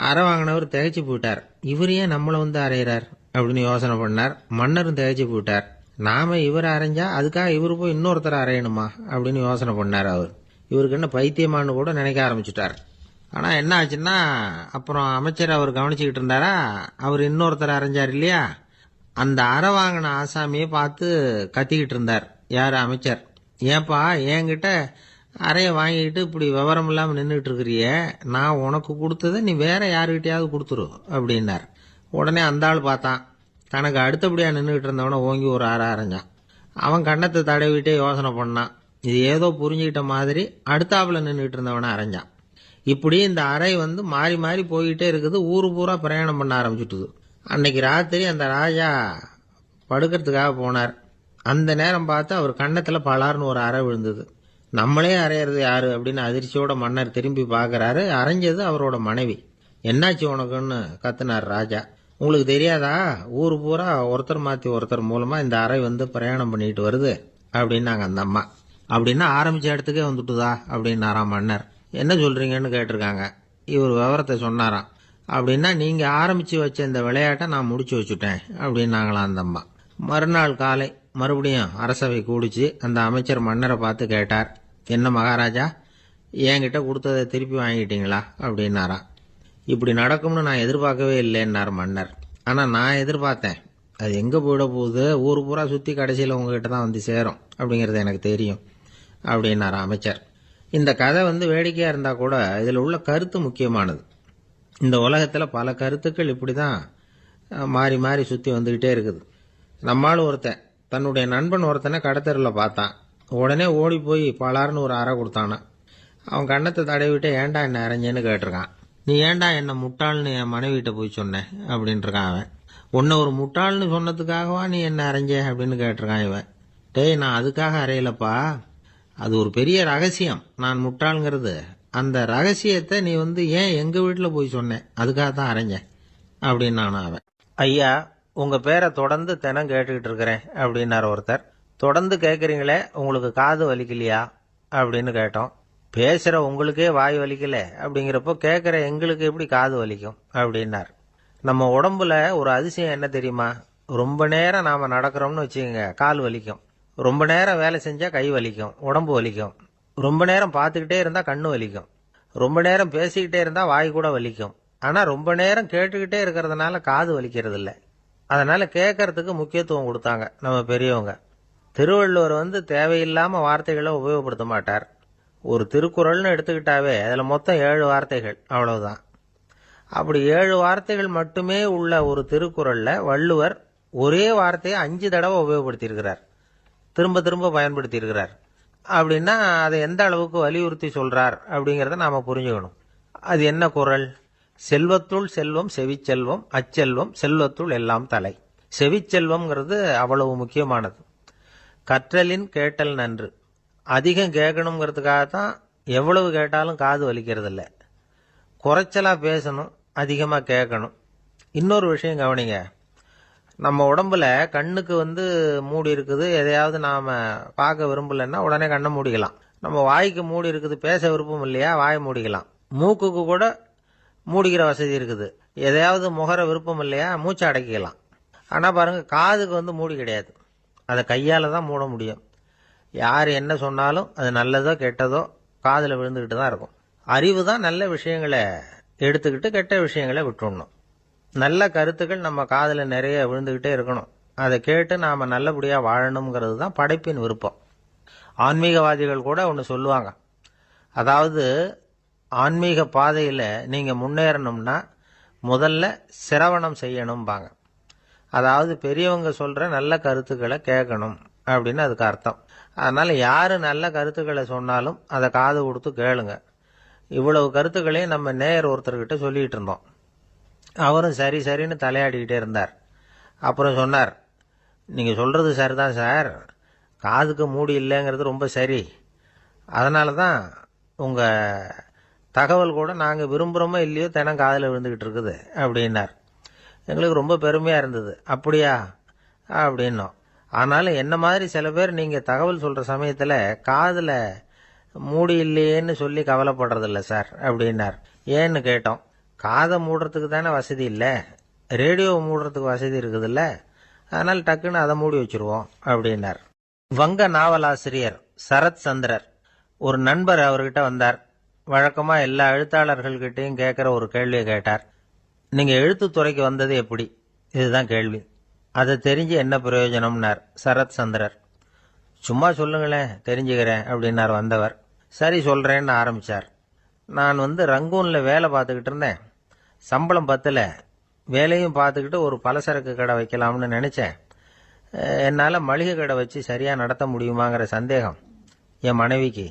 அறை வாங்கினவர் திகைச்சு போயிட்டார். இவர் ஏன் நம்மளை வந்து அரைகிறார் அப்படின்னு யோசனை பண்ணார். மன்னரும் திகைச்சு போயிட்டார். நாம இவரை அரைஞ்சா அதுக்காக இவரு போய் இன்னொருத்தரை அரையணுமா அப்படின்னு யோசனை பண்ணார். அவர் இவருக்கு என்ன பைத்தியமானு கூட நினைக்க ஆரம்பிச்சுட்டார். ஆனால் என்ன ஆச்சுன்னா, அப்புறம் அமைச்சர் அவர் கவனிச்சுக்கிட்டு இருந்தாரா, அவர் இன்னொருத்தரை அரைஞ்சார் இல்லையா, அந்த அறை வாங்கின ஆசாமியை பார்த்து கத்திக்கிட்டு இருந்தார். யார்? அமைச்சர். ஏன்பா என்கிட்ட அறையை வாங்கிக்கிட்டு இப்படி விவரம் இல்லாமல் நின்றுட்டு இருக்கிறியே, நான் உனக்கு கொடுத்ததை நீ வேற யாருக்கிட்டையாவது கொடுத்துரு அப்படின்னார். உடனே அந்த ஆள் பார்த்தான், தனக்கு அடுத்தபடியாக நின்றுக்கிட்டு இருந்தவனை ஓங்கி ஒரு அறை அரைஞ்சான். அவன் கன்னத்தை தடவிட்டே யோசனை பண்ணான். இது ஏதோ புரிஞ்சுக்கிட்ட மாதிரி அடுத்தாப்புல நின்றுக்கிட்டு இருந்தவனை அரைஞ்சான். இப்படி இந்த அறை வந்து மாறி மாறி போய்கிட்டே இருக்குது. ஊரு பூரா பிரயாணம் பண்ண ஆரம்பிச்சுட்டுது. அன்னைக்கு ராத்திரி அந்த ராஜா படுக்கிறதுக்காக போனார். அந்த நேரம் பார்த்து அவர் கன்னத்தில் பலார்னு ஒரு அறை விழுந்தது. நம்மளே அரையிறது யாரு அப்படின்னு அதிர்ச்சியோட மன்னர் திரும்பி பார்க்கறாரு. அரைஞ்சது அவரோட மனைவி. என்னாச்சு உனக்குன்னு கத்துனார் ராஜா. உங்களுக்கு தெரியாதா, ஊர் பூரா ஒருத்தர் மாற்றி ஒருத்தர் மூலமாக இந்த அறை வந்து பிரயாணம் பண்ணிட்டு வருது அப்படின்னாங்க அந்த அம்மா. அப்படின்னா ஆரம்பித்த இடத்துக்கே வந்துட்டுதா அப்படின்னாராம் மன்னர். என்ன சொல்கிறீங்கன்னு கேட்டிருக்காங்க. இவர் விவரத்தை சொன்னாராம். அப்படின்னா நீங்கள் ஆரம்பித்து வச்ச இந்த விளையாட்டை நான் முடிச்சு வச்சுட்டேன் அப்படின்னாங்களாம் அந்த அம்மா. மறுநாள் காலை மறுபடியும் அரசவை கூடிச்சு. அந்த அமைச்சர் மன்னரை பார்த்து கேட்டார், என்ன மகாராஜா, என்கிட்ட கொடுத்ததை திருப்பி வாங்கிட்டீங்களா அப்படின்னாராம். இப்படி நடக்கும்னு நான் எதிர்பார்க்கவே இல்லைன்னார் மன்னர். ஆனால் நான் எதிர்பார்த்தேன். அது எங்கே போயிட போகுது, ஊர் பூரா சுற்றி கடைசியில் உங்ககிட்ட தான் வந்து சேரும் அப்படிங்கிறது எனக்கு தெரியும் அப்படின்னார் அமைச்சர். இந்த கதை வந்து வேடிக்கையாக இருந்தால் கூட இதில் உள்ள கருத்து முக்கியமானது. இந்த உலகத்தில் பல கருத்துக்கள் இப்படி தான் மாறி மாறி சுற்றி வந்துக்கிட்டே இருக்குது. நம்மால் ஒருத்தன் தன்னுடைய நண்பன் ஒருத்தனை கடத்தெருவில் பார்த்தான். உடனே ஓடி போய் பலார்னு ஒரு அறை கொடுத்தானான். அவன் கன்னத்தை தடவிட்டு ஏன்டா என்ன அரைஞ்சேன்னு கேட்டிருக்கான். நீ ஏன்டா என்ன முட்டாள்னு என் மனைவிட்ட போய் சொன்னேன் அப்படின்ட்டுருக்கான் அவன். உன்னை ஒரு முட்டாள்னு சொன்னதுக்காகவா நீ என்ன அரைஞ்ச அப்படின்னு கேட்டிருக்கான் இவன். டேய், நான் அதுக்காக அறையலப்பா, அது ஒரு பெரிய ரகசியம். நான் முட்டாளுங்கிறது அந்த ரகசியத்தை நீ வந்து ஏன் எங்கள் வீட்டில் போய் சொன்னேன், அதுக்காக தான் அரைஞ்சேன் அப்படின்னு நானும் அவன். ஐயா, உங்கள் பேரை தொடர்ந்து தினம் கேட்டுக்கிட்டு இருக்கிறேன் அப்படின்னார் ஒருத்தர். தொடர்ந்து கேட்குறீங்களே, உங்களுக்கு காது வலிக்கலையா அப்படின்னு கேட்டோம். பேசுற உங்களுக்கே வாய் வலிக்கல அப்படிங்கிறப்போ கேட்குற எங்களுக்கு எப்படி காது வலிக்கும் அப்படின்னார். நம்ம உடம்புல ஒரு அதிசயம் என்ன தெரியுமா? ரொம்ப நேரம் நாம நடக்கிறோம்னு வச்சுக்கோங்க, கால் வலிக்கும். ரொம்ப நேரம் வேலை செஞ்சா கை வலிக்கும், உடம்பு வலிக்கும். ரொம்ப நேரம் பார்த்துக்கிட்டே இருந்தா கண்ணு வலிக்கும். ரொம்ப நேரம் பேசிக்கிட்டே இருந்தா வாய் கூட வலிக்கும். ஆனா ரொம்ப நேரம் கேட்டுக்கிட்டே இருக்கிறதுனால காது வலிக்கிறது இல்லை. அதனால கேட்கறதுக்கு முக்கியத்துவம் கொடுத்தாங்க நம்ம பெரியவங்க. திருவள்ளுவர் தேவையில்லாம வார்த்தைகளை உபயோகப்படுத்த மாட்டார். ஒரு திருக்குறள்னு எடுத்துக்கிட்டாவே அதுல மொத்தம் 7 வார்த்தைகள், அவ்வளவுதான். அப்படி 7 வார்த்தைகள் மட்டுமே உள்ள ஒரு திருக்குறள்ல வள்ளுவர் ஒரே வார்த்தையை 5 தடவை உபயோகப்படுத்தியிருக்கிறார், திரும்ப திரும்ப பயன்படுத்தி இருக்கிறார். அப்படின்னா அதை எந்த அளவுக்கு வலியுறுத்தி சொல்றார் அப்படிங்கறத நாம புரிஞ்சுக்கணும். அது என்ன குறள்? செல்வத்துள் செல்வம் செவிச்செல்வம், அச்செல்வம் செல்வத்துள் எல்லாம் தலை. செவிச்செல்வம்ங்கிறது அவ்வளவு முக்கியமானது. கற்றலின் கேட்டல் நன்று. அதிகம் கேட்கணுங்கிறதுக்காகத்தான் எவ்வளவு கேட்டாலும் காது வலிக்கிறது இல்லை. குறைச்சலா பேசணும், அதிகமா கேட்கணும். இன்னொரு விஷயம் கவனிங்க. நம்ம உடம்புல கண்ணுக்கு மூடி இருக்குது, எதையாவது நாம பார்க்க விரும்பலன்னா உடனே கண்ணை மூடிக்கலாம். நம்ம வாய்க்கு மூடி இருக்குது, பேச விருப்பம் இல்லையா, வாயை மூடிக்கலாம். மூக்குக்கு கூட மூடிக்கிற வசதி இருக்குது, எதையாவது முகர விருப்பம் இல்லையா, மூச்சை அடக்கிக்கலாம். ஆனா பாருங்க, காதுக்கு மூடி கிடையாது. அதை கையால தான் மூட முடியும். யார் என்ன சொன்னாலும் அது நல்லதோ கெட்டதோ காதுல விழுந்துகிட்டு தான் இருக்கும். அறிவு தான் நல்ல விஷயங்களை எடுத்துக்கிட்டு கெட்ட விஷயங்களை விட்டுடணும். நல்ல கருத்துக்கள் நம்ம காதுல நிறைய விழுந்துகிட்டே இருக்கணும். அதை கேட்டு நாம நல்லபடியா வாழணுங்கிறது தான் படைப்பின் விருப்பம். ஆன்மீகவாதிகள் கூட ஒன்று சொல்லுவாங்க. அதாவது, ஆன்மீக பாதையில நீங்க முன்னேறணும்னா முதல்ல சிரவணம் செய்யணும்பாங்க. அதாவது பெரியவங்க சொல்ற நல்ல கருத்துக்களை கேட்கணும் அப்படின்னு அதுக்கு அர்த்தம். அதனால யாரு நல்ல கருத்துக்களை சொன்னாலும் அதை காது கொடுத்து கேளுங்க. இவ்வளவு கருத்துக்களையும் நம்ம நேயர் ஒருத்தர்கிட்ட சொல்லிட்டு இருந்தோம். அவரும் சரி சரின்னு தலையாடிக்கிட்டே இருந்தார். அப்புறம் சொன்னார், நீங்க சொல்றது சரிதான் சார், காதுக்கு மூடி இல்லைங்கிறது ரொம்ப சரி. அதனால தான் உங்க தகவல் கூட நாங்க விரும்புறோமோ இல்லையோ தினம் காதில் விழுந்துகிட்டு இருக்குது அப்படின்னார். எங்களுக்கு ரொம்ப பெருமையா இருந்தது. அப்படியா அப்படின்னோம். ஆனாலும் என்ன மாதிரி சில பேர் நீங்க தகவல் சொல்ற சமயத்துல காதுல மூடி இல்லையேன்னு சொல்லி கவலைப்படுறதில்ல சார் அப்படின்னார். ஏன்னு கேட்டோம். காதை மூடுறதுக்கு தானே வசதி இல்லை, ரேடியோவை மூடுறதுக்கு வசதி இருக்குதுல்ல, அதனால டக்குன்னு அதை மூடி வச்சிருவோம் அப்படின்னார். வங்க நாவலாசிரியர் சரத் சந்திரர் ஒரு நண்பர் அவர்கிட்ட வந்தார். வழக்கமா எல்லா எழுத்தாளர்கள்கிட்டையும் கேட்கிற ஒரு கேள்வியை கேட்டார். நீங்க எழுத்துத்துறைக்கு வந்தது எப்படி? இதுதான் கேள்வி. அதை தெரிஞ்சு என்ன பிரயோஜனம்னார் சரத் சந்திரர். சும்மா சொல்லுங்களேன், தெரிஞ்சுக்கிறேன் அப்படின்னார் வந்தவர். சரி சொல்றேன்னு ஆரம்பிச்சார். நான் ரங்கூன்ல வேலை பார்த்துக்கிட்டு இருந்தேன். சம்பளம் பத்தல. வேலையும் பார்த்துக்கிட்டு ஒரு பலசரக்கு கடை வைக்கலாம்னு நினைச்சேன். என்னால் மளிகை கடை வச்சு சரியா நடத்த முடியுமாங்கிற சந்தேகம் என் மனைவிக்கு.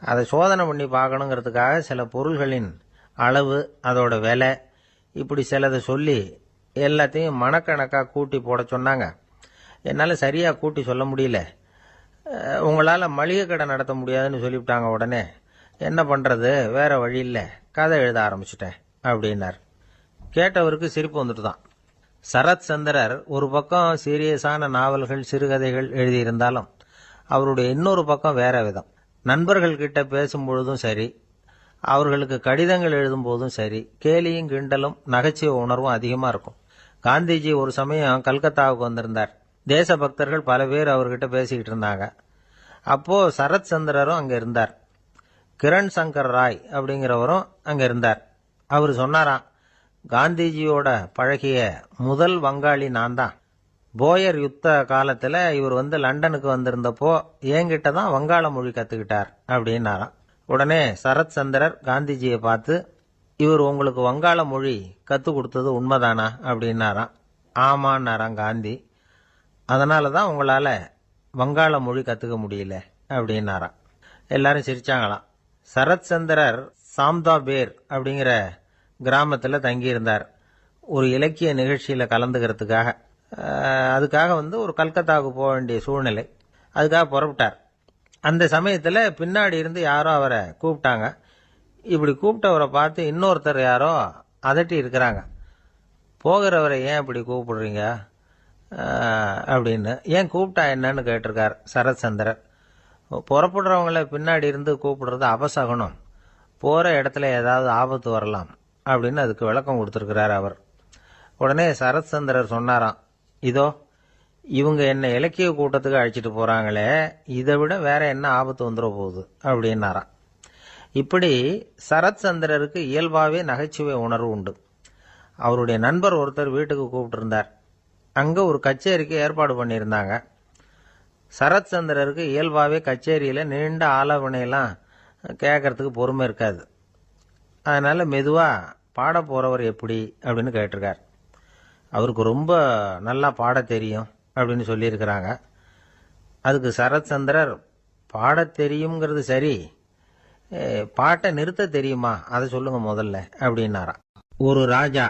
அதை சோதனை பண்ணி பார்க்கணுங்கிறதுக்காக சில பொருள்களின் அளவு, அதோட விலை, இப்படி சிலதை சொல்லி எல்லாத்தையும் மனக்கணக்காக கூட்டி போட சொன்னாங்க. என்னால் சரியாக கூட்டி சொல்ல முடியல. உங்களால் மளிகை கடை நடத்த முடியாதுன்னு சொல்லிவிட்டாங்க. உடனே என்ன பண்ணுறது, வேற வழி இல்லை, கதை எழுத ஆரம்பிச்சிட்டேன் அப்படின்னார். கேட்டவருக்கு சிரிப்பு வந்துட்டு தான். சரத் சந்திரர் ஒரு பக்கம் சீரியஸான நாவல்கள், சிறுகதைகள் எழுதியிருந்தாலும் அவருடைய இன்னொரு பக்கம் வேற விதம். நண்பர்கள் கிட்ட பேசும்பொழுதும் சரி, அவர்களுக்கு கடிதங்கள் எழுதும் போதும் சரி, கேலியும் கிண்டலும் நகைச்சுவை உணர்வும் அதிகமா இருக்கும். காந்திஜி ஒரு சமயம் கல்கத்தாவுக்கு வந்திருந்தார். தேசபக்தர்கள் பல பேர் அவர்கிட்ட பேசிக்கிட்டு இருந்தாங்க. அப்போ சரத் சந்திரரும் அங்க இருந்தார். கிரண் சங்கர் ராய் அப்படிங்கிறவரும் அங்க இருந்தார். அவர் சொன்னாராம், காந்திஜியோட பழகிய முதல் வங்காளி நான் தான். போயர் யுத்த காலத்துல இவர் லண்டனுக்கு வந்திருந்தப்போ என்கிட்ட தான் வங்காள மொழி கத்துக்கிட்டார் அப்படின்னாராம். உடனே சரத் சந்திரர் காந்திஜியை பார்த்து, இவர் உங்களுக்கு வங்காள மொழி கத்து கொடுத்தது உண்மைதானா அப்படின்னாராம். ஆமான்னாராம் காந்தி. அதனால தான் உங்களால வங்காள மொழி கத்துக்க முடியல அப்படின்னாராம். எல்லாரும் சிரிச்சாங்களாம். சரத் சந்திரர் சாம்தாபேர் அப்படிங்கிற கிராமத்தில் தங்கியிருந்தார் ஒரு இலக்கிய நிகழ்ச்சியில கலந்துக்கிறதுக்காக. அதுக்காக ஒரு கல்கத்தாவுக்கு போக வேண்டிய சூழ்நிலை. அதுக்காக புறப்பட்டார். அந்த சமயத்தில் பின்னாடி இருந்து யாரோ அவரை கூப்பிட்டாங்க. இப்படி கூப்பிட்டவரை பார்த்து இன்னொருத்தர் யாரோ அதட்டி இருக்கிறாங்க. போகிறவரை ஏன் இப்படி கூப்பிடுறீங்க அப்படின்னு. ஏன் கூப்பிட்டா என்னன்னு கேட்டிருக்கார் சரத் சந்திரர். புறப்படுறவங்கள பின்னாடி இருந்து கூப்பிடுறது அபசகுனம், போற இடத்துல ஏதாவது ஆபத்து வரலாம் அப்படின்னு அதுக்கு விளக்கம் கொடுத்திருக்கிறார் அவர். உடனே சரத் சந்திரர் சொன்னாராம், இதோ இவங்க என்ன இலக்கிய கூட்டத்துக்கு அழைச்சிட்டு போறாங்களே, இதை விட வேற என்ன ஆபத்து வந்துட போகுது அப்படின்னாராம். இப்படி சரத் சந்திரருக்கு இயல்பாவே நகைச்சுவை உணர்வு உண்டு. அவருடைய நண்பர் ஒருத்தர் வீட்டுக்கு கூப்பிட்டு இருந்தார். அங்க ஒரு கச்சேரிக்கு ஏற்பாடு பண்ணியிருந்தாங்க. சரத் சந்திரருக்கு இயல்பாவே கச்சேரியில நீண்ட ஆலோசனையெல்லாம் கேட்கறதுக்கு பொறுமை இருக்காது. அதனால மெதுவா பாட போறவர் எப்படி அப்படின்னு கேட்டிருக்கார். அவருக்கு ரொம்ப நல்லா பாட தெரியும் அப்படின்னு சொல்லியிருக்கிறாங்க. அதுக்கு சரத் சந்திரர், பாட தெரியுங்கிறது சரி, பாட்டை நிறுத்த தெரியுமா அதை சொல்லுங்க முதல்ல அப்படின்னாராம். ஒரு ராஜா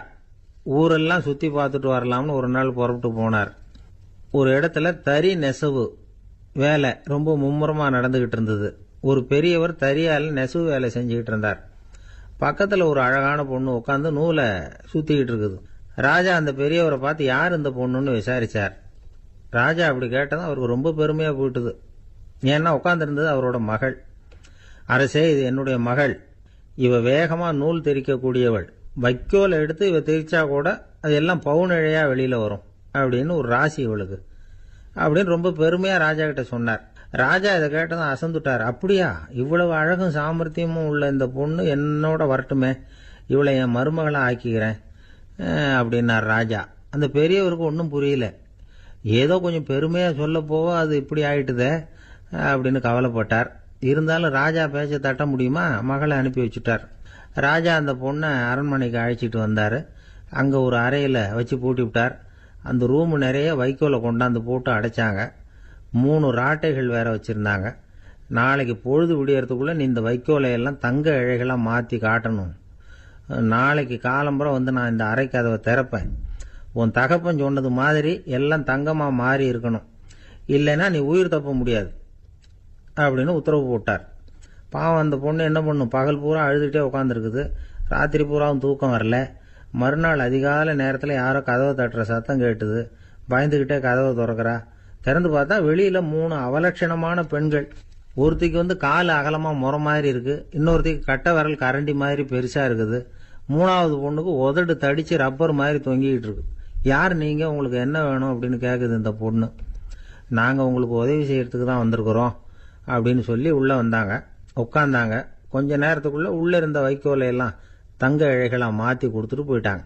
ஊரெல்லாம் சுத்தி பார்த்துட்டு வரலாம்னு ஒரு நாள் புறப்பட்டு போனார். ஒரு இடத்துல தறி நெசவு வேலை ரொம்ப மும்முரமா நடந்துகிட்டு இருந்தது. ஒரு பெரியவர் தறியால நெசவு வேலை செஞ்சுக்கிட்டு இருந்தார். பக்கத்துல ஒரு அழகான பொண்ணு உட்காந்து நூலை சுத்திக்கிட்டு இருக்குது. ராஜா அந்த பெரியவரை பார்த்து யார் இந்த பொண்ணுன்னு விசாரிச்சார். ராஜா அப்படி கேட்டதும் அவருக்கு ரொம்ப பெருமையா போயிட்டுது. ஏன்னா உட்காந்துருந்தது அவரோட மகள். அரசே, இது என்னுடைய மகள். இவ வேகமா நூல் தெரிக்கக்கூடியவள். வைக்கோல எடுத்து இவ தெரிச்சா கூட அது எல்லாம் பவுனிழையா வெளியில வரும் அப்படின்னு ஒரு ராசி இவளுக்கு அப்படின்னு ரொம்ப பெருமையா ராஜா கிட்ட சொன்னார். ராஜா இதை கேட்டதும் அசந்துட்டார். அப்படியா, இவ்வளவு அழகும் சாமர்த்தியமும் உள்ள இந்த பொண்ணு என்னோட வரட்டுமே, இவளை என் மருமகளா ஆக்கிக்கிறேன் அப்படின்னார் ராஜா. அந்த பெரியவருக்கு ஒன்றும் புரியல. ஏதோ கொஞ்சம் பெருமையா சொல்ல போவ அது இப்படி ஆயிட்டுதே அப்படின்னு கவலைப்பட்டார். இருந்தாலும் ராஜா பேச்ச தட்ட முடியுமா, மகளை அனுப்பி வச்சுட்டார். ராஜா அந்த பொண்ணை அரண்மனைக்கு அழைச்சிட்டு வந்தாரு. அங்க ஒரு அறையில வச்சு பூட்டி விட்டார். அந்த ரூம் நிறைய வைக்கோலை கொண்டாந்து போட்டு அடைச்சாங்க. 3 ராட்டைகள் வேற வச்சிருந்தாங்க. நாளைக்கு பொழுது விடியறதுக்குள்ள நீ இந்த வைக்கோலை எல்லாம் தங்க இழைகளா மாத்தி காட்டணும். நாளைக்கு காலம்புறம் வந்து நான் இந்த அறை கதவை திறப்பேன். உன் தகப்பன் சொன்னது மாதிரி எல்லாம் தங்கமா மாறி இருக்கணும், இல்லைன்னா நீ உயிர் தப்ப முடியாது அப்படின்னு உத்தரவு போட்டார். பாவம் அந்த பொண்ணு என்ன பண்ணும், பகல் பூரா அழுதுகிட்டே உட்காந்துருக்குது. ராத்திரி பூராவும் தூக்கம் வரல. மறுநாள் அதிகாலை நேரத்தில் யாரோ கதவை தட்டுற சத்தம் கேட்டுது. பயந்துகிட்டே கதவை திறக்கிறா. திறந்து பார்த்தா வெளியில 3 அவலட்சணமான பெண்கள். ஒருத்திக்கு வந்து கால் அகலமா முறை மாதிரி இருக்கு, இன்னொருத்திக்கு கட்டை விரல் கரண்டி மாதிரி பெருசா இருக்குது, 3வது பொண்ணுக்கு உதடு தடிச்சு ரப்பர் மாதிரி தொங்கிக்கிட்டு இருக்கு. யார் நீங்க, உங்களுக்கு என்ன வேணும் அப்படின்னு கேக்குது இந்த பொண்ணு. நாங்க உங்களுக்கு உதவி செய்யறதுக்கு தான் வந்திருக்கிறோம் அப்படின்னு சொல்லி உள்ள வந்தாங்க. உட்கார்ந்தாங்க. கொஞ்ச நேரத்துக்குள்ள உள்ள இருந்த வைக்கோலையெல்லாம் தங்க இழைகளா மாத்தி கொடுத்துட்டு போயிட்டாங்க.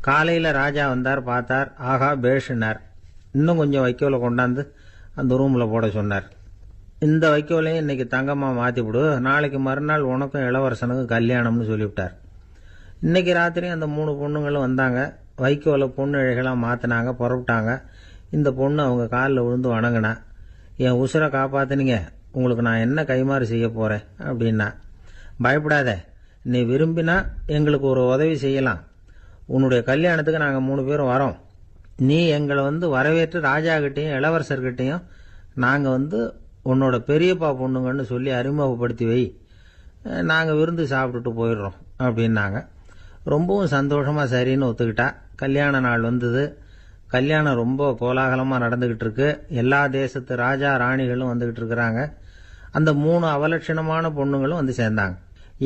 காலையில ராஜா வந்தார், பார்த்தார். ஆகா பேஷினார். இன்னும் கொஞ்சம் வைக்கோலை கொண்டாந்து அந்த ரூம்ல போட சொன்னார். இந்த வைக்கோலையும் இன்னைக்கு தங்கமா மாத்தி விடு, நாளைக்கு மறுநாள் உனக்கும் இளவரசனுக்கும் கல்யாணம்னு சொல்லிவிட்டார். இன்னைக்கு ராத்திரி அந்த 3 பொண்ணுங்களும் வந்தாங்க. வைக்கோலை பொண்ணு இழைகளா மாத்தினாங்க, புறப்பட்டாங்க. இந்த பொண்ணு அவங்க காலில் விழுந்து வணங்கினா. என் உசுரை காப்பாத்தினீங்க, உங்களுக்கு நான் என்ன கைமாறு செய்ய போறேன் அப்படின்னா. பயப்படாத, நீ விரும்பினா எங்களுக்கு ஒரு உதவி செய்யலாம். உன்னுடைய கல்யாணத்துக்கு நாங்க 3 பேரும் வரோம். நீ எங்களை வந்து வரவேற்று ராஜா கிட்டையும் இளவரசர்கிட்டையும் நாங்க வந்து உன்னோட பெரியப்பா பொண்ணுங்கன்னு சொல்லி அறிமுகப்படுத்தி வை, நாங்க விருந்து சாப்பிட்டுட்டு போயிடுறோம் அப்படின்னாங்க. ரொம்பவும் சந்தோஷமா சரின்னு ஒத்துக்கிட்டா. கல்யாண நாள் வந்தது. கல்யாணம் ரொம்ப கோலாகலமா நடந்துகிட்டு இருக்கு. எல்லா தேசத்து ராஜா ராணிகளும் வந்துகிட்டு இருக்கிறாங்க. அந்த 3 அவலட்சணமான பொண்ணுங்களும் வந்து சேர்ந்தாங்க.